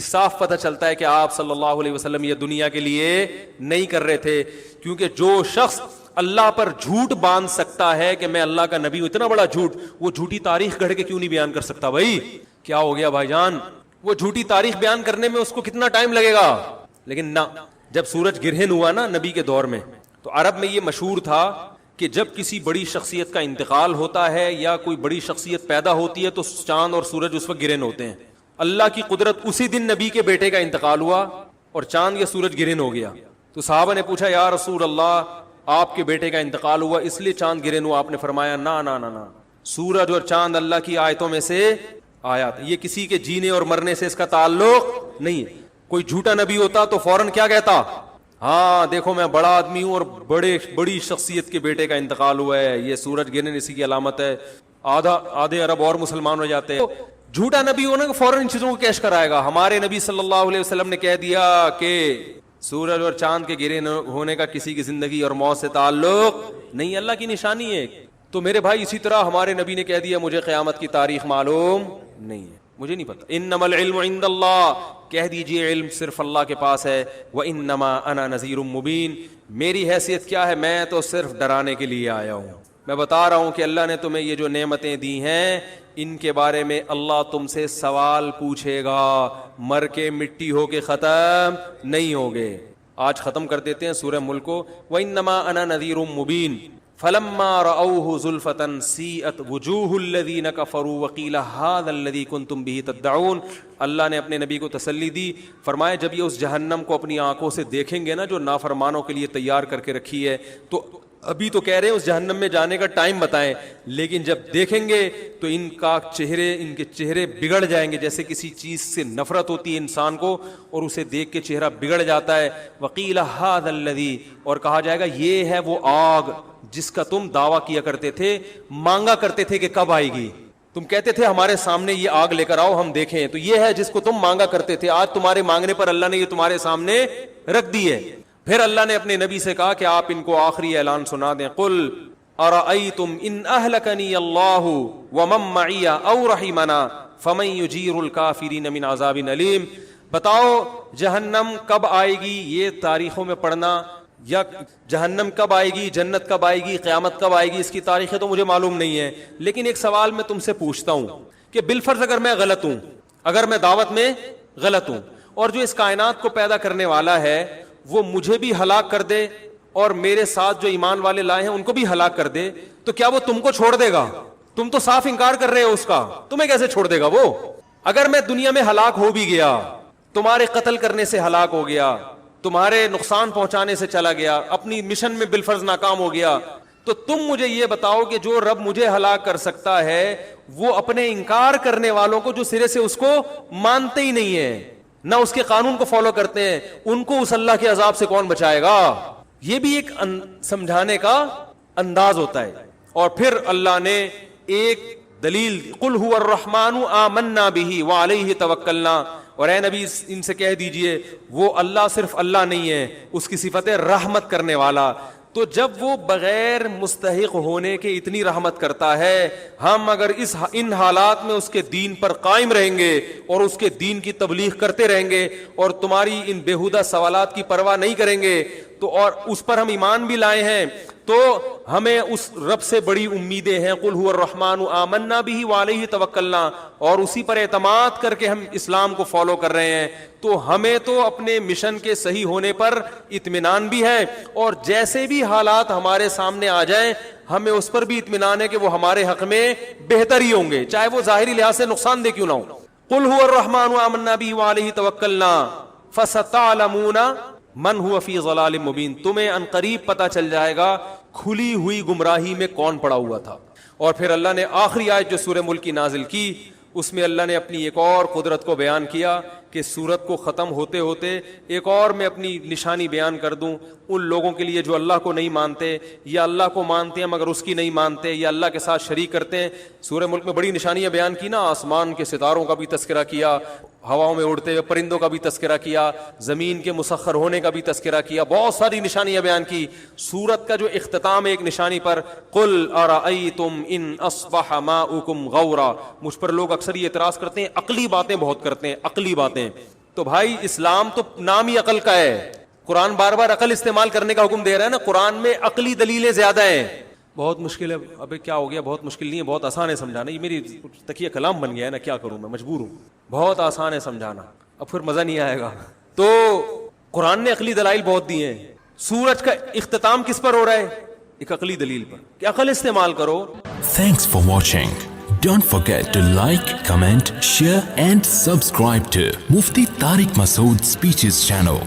صاف پتہ چلتا ہے کہ آپ صلی اللہ علیہ وسلم یہ دنیا کے لیے نہیں کر رہے تھے, کیونکہ جو شخص اللہ پر جھوٹ باندھ سکتا ہے کہ میں اللہ کا نبی ہوں, اتنا بڑا جھوٹ, وہ جھوٹی تاریخ گھڑ کے کیوں نہیں بیان کر سکتا بھائی؟ کیا ہو گیا بھائی جان؟ وہ جھوٹی تاریخ بیان کرنے میں اس کو کتنا ٹائم لگے گا. لیکن نہ, جب سورج گرہن ہوا نا نبی کے دور میں, تو عرب میں یہ مشہور تھا کہ جب کسی بڑی شخصیت کا انتقال ہوتا ہے یا کوئی بڑی شخصیت پیدا ہوتی ہے تو چاند اور سورج اس وقت گرہن ہوتے ہیں. اللہ کی قدرت, اسی دن نبی کے بیٹے کا انتقال ہوا اور چاند یا سورج گرہن ہو گیا. تو صحابہ نے پوچھا یا رسول اللہ آپ کے بیٹے کا انتقال ہوا اس لیے چاند گرہن ہوا. آپ نے فرمایا نہ, سورج اور چاند اللہ کی آیتوں میں سے آیات, یہ کسی کے جینے اور مرنے سے اس کا تعلق نہیں ہے. کوئی جھوٹا نبی ہوتا تو فوراً کیا کہتا؟ ہاں دیکھو میں بڑا آدمی ہوں اور بڑی شخصیت کے بیٹے کا انتقال ہوا ہے, یہ سورج گرہن اسی کی علامت ہے, آدھے عرب اور مسلمان ہو جاتے ہیں. جھوٹا نبی ہونا کہ فوراً ان چیزوں کو کیش کرائے گا. ہمارے نبی صلی اللہ علیہ وسلم نے کہہ دیا کہ سورج اور چاند کے گرہن ہونے کا کسی کی زندگی اور موت سے تعلق نہیں, اللہ کی نشانی ہے. تو میرے بھائی اسی طرح ہمارے نبی نے کہہ دیا مجھے قیامت کی تاریخ معلوم نہیں ہے, مجھے نہیں پتا. انما العلم عند اللہ, کہہ دیجئے علم صرف اللہ کے پاس ہے. وانما انا نذیر مبین, میری حیثیت کیا ہے؟ میں تو صرف ڈرانے کے لیے آیا ہوں. میں بتا رہا ہوں کہ اللہ نے تمہیں یہ جو نعمتیں دی ہیں ان کے بارے میں اللہ تم سے سوال پوچھے گا, مر کے مٹی ہو کے ختم نہیں ہوگے. آج ختم کر دیتے ہیں سورہ ملک کو. وَإِنَّمَا أَنَا نَذِيرٌ مُبِينٌ فَلَمَّا رَأَوْهُ زُلْفَةً سِيئَتْ وُجُوهُ الَّذِينَ كَفَرُوا وَقِيلَ هَذَا الَّذِي كُنْتُمْ بِهِ تَدَّعُونَ. اللہ نے اپنے نبی کو تسلی دی, فرمایا جب یہ اس جہنم کو اپنی آنکھوں سے دیکھیں گے نا جو نافرمانوں کے لیے تیار کر کے رکھی ہے, تو ابھی تو کہہ رہے ہیں اس جہنم میں جانے کا ٹائم بتائیں, لیکن جب دیکھیں گے تو ان کے چہرے بگڑ جائیں گے. جیسے کسی چیز سے نفرت ہوتی ہے انسان کو اور اسے دیکھ کے چہرہ بگڑ جاتا ہے. وقیل ھذا الذی, اور کہا جائے گا یہ ہے وہ آگ جس کا تم دعویٰ کیا کرتے تھے, مانگا کرتے تھے کہ کب آئے گی. تم کہتے تھے ہمارے سامنے یہ آگ لے کر آؤ ہم دیکھیں, تو یہ ہے جس کو تم مانگا کرتے تھے. آج تمہارے مانگنے پر اللہ نے یہ تمہارے سامنے رکھ دی ہے. پھر اللہ نے اپنے نبی سے کہا کہ آپ ان کو آخری اعلان سنا دیں. قل ارأیتم ان اہلکنی اللہ ومن معی او رحمنا فمن یجیر الکافرین من عذاب علیم. بتاؤ جہنم کب آئے گی, یہ تاریخوں میں پڑھنا, یا جہنم کب آئے گی, جنت کب آئے گی, قیامت کب آئے گی, اس کی تاریخیں تو مجھے معلوم نہیں ہے. لیکن ایک سوال میں تم سے پوچھتا ہوں کہ بالفرض اگر میں غلط ہوں, اگر میں دعوت میں غلط ہوں, اور جو اس کائنات کو پیدا کرنے والا ہے وہ مجھے بھی ہلاک کر دے اور میرے ساتھ جو ایمان والے لائے ہیں ان کو بھی ہلاک کر دے, تو کیا وہ تم کو چھوڑ دے گا؟ تم تو صاف انکار کر رہے ہو اس کا, تمہیں کیسے چھوڑ دے گا وہ؟ اگر میں دنیا میں ہلاک ہو بھی گیا, تمہارے قتل کرنے سے ہلاک ہو گیا, تمہارے نقصان پہنچانے سے چلا گیا, اپنی مشن میں بالفرض ناکام ہو گیا, تو تم مجھے یہ بتاؤ کہ جو رب مجھے ہلاک کر سکتا ہے وہ اپنے انکار کرنے والوں کو جو سرے سے اس کو مانتے ہی نہیں ہے, نہ اس کے قانون کو فالو کرتے ہیں, ان کو اس اللہ کے عذاب سے کون بچائے گا؟ یہ بھی ایک سمجھانے کا انداز ہوتا ہے. اور پھر اللہ نے ایک دلیل, قل هو الرحمن آمنا به وعلیہ توکلنا, اور اے نبی ان سے کہہ دیجئے وہ اللہ صرف اللہ نہیں ہے, اس کی صفت ہے رحمت کرنے والا. تو جب وہ بغیر مستحق ہونے کے اتنی رحمت کرتا ہے, ہم اگر ان حالات میں اس کے دین پر قائم رہیں گے اور اس کے دین کی تبلیغ کرتے رہیں گے اور تمہاری ان بیہودہ سوالات کی پرواہ نہیں کریں گے, تو اور اس پر ہم ایمان بھی لائے ہیں, تو ہمیں اس رب سے بڑی امیدیں ہیں. قل هو الرحمن آمنا به وعلیہ توکلنا, اور اسی پر اعتماد کر کے ہم اسلام کو فالو کر رہے ہیں. تو ہمیں تو اپنے مشن کے صحیح ہونے پر اطمینان بھی ہے, اور جیسے بھی حالات ہمارے سامنے آ جائیں ہمیں اس پر بھی اطمینان ہے کہ وہ ہمارے حق میں بہتر ہی ہوں گے, چاہے وہ ظاہری لحاظ سے نقصان دہ کیوں نہ ہو. قل هو الرحمن آمنا به وعلیہ توکلنا فستعلمون من هو فی ضلال مبین, تمہیں ان قریب پتہ چل جائے گا کھلی ہوئی گمراہی میں کون پڑا ہوا تھا. اور پھر اللہ نے آخری آیت جو سورہ ملک کی نازل کی, اس میں اللہ نے اپنی ایک اور قدرت کو بیان کیا کہ سورت کو ختم ہوتے ہوتے ایک اور میں اپنی نشانی بیان کر دوں ان لوگوں کے لیے جو اللہ کو نہیں مانتے, یا اللہ کو مانتے ہیں مگر اس کی نہیں مانتے, یا اللہ کے ساتھ شریک کرتے ہیں. سورہ ملک میں بڑی نشانیاں بیان کی نا, آسمان کے ستاروں کا بھی تذکرہ کیا, ہواؤں میں اڑتے ہوئے پرندوں کا بھی تذکرہ کیا, زمین کے مسخر ہونے کا بھی تذکرہ کیا, بہت ساری نشانیاں بیان کی. سورت کا جو اختتام ہے ایک نشانی پر, قل ارأیتم ان اصبح ماؤکم غورا. مجھ پر لوگ اکثر یہ اعتراض کرتے ہیں عقلی باتیں بہت کرتے ہیں, عقلی باتیں. تو بھائی اسلام تو نام ہی عقل کا ہے, قرآن بار بار عقل استعمال کرنے کا حکم دے رہا ہے نا, قرآن میں عقلی دلیلیں زیادہ ہیں. بہت مشکل ہے, ابے کیا ہو گیا, بہت مشکل نہیں ہے, بہت آسان ہے سمجھانا. یہ میری تکیہ کلام بن گیا ہے نا, کیا کروں میں, مجبور ہوں. بہت آسان ہے سمجھانا, اب پھر مزہ نہیں آئے گا. تو قرآن نے عقلی دلائل بہت دیے ہیں. سورج کا اختتام کس پر ہو رہا ہے, ایک عقلی دلیل پر, کہ عقل استعمال کرو. Thanks for watching. Don't forget to like, comment, share and subscribe to Mufti Tariq Masood Speeches channel.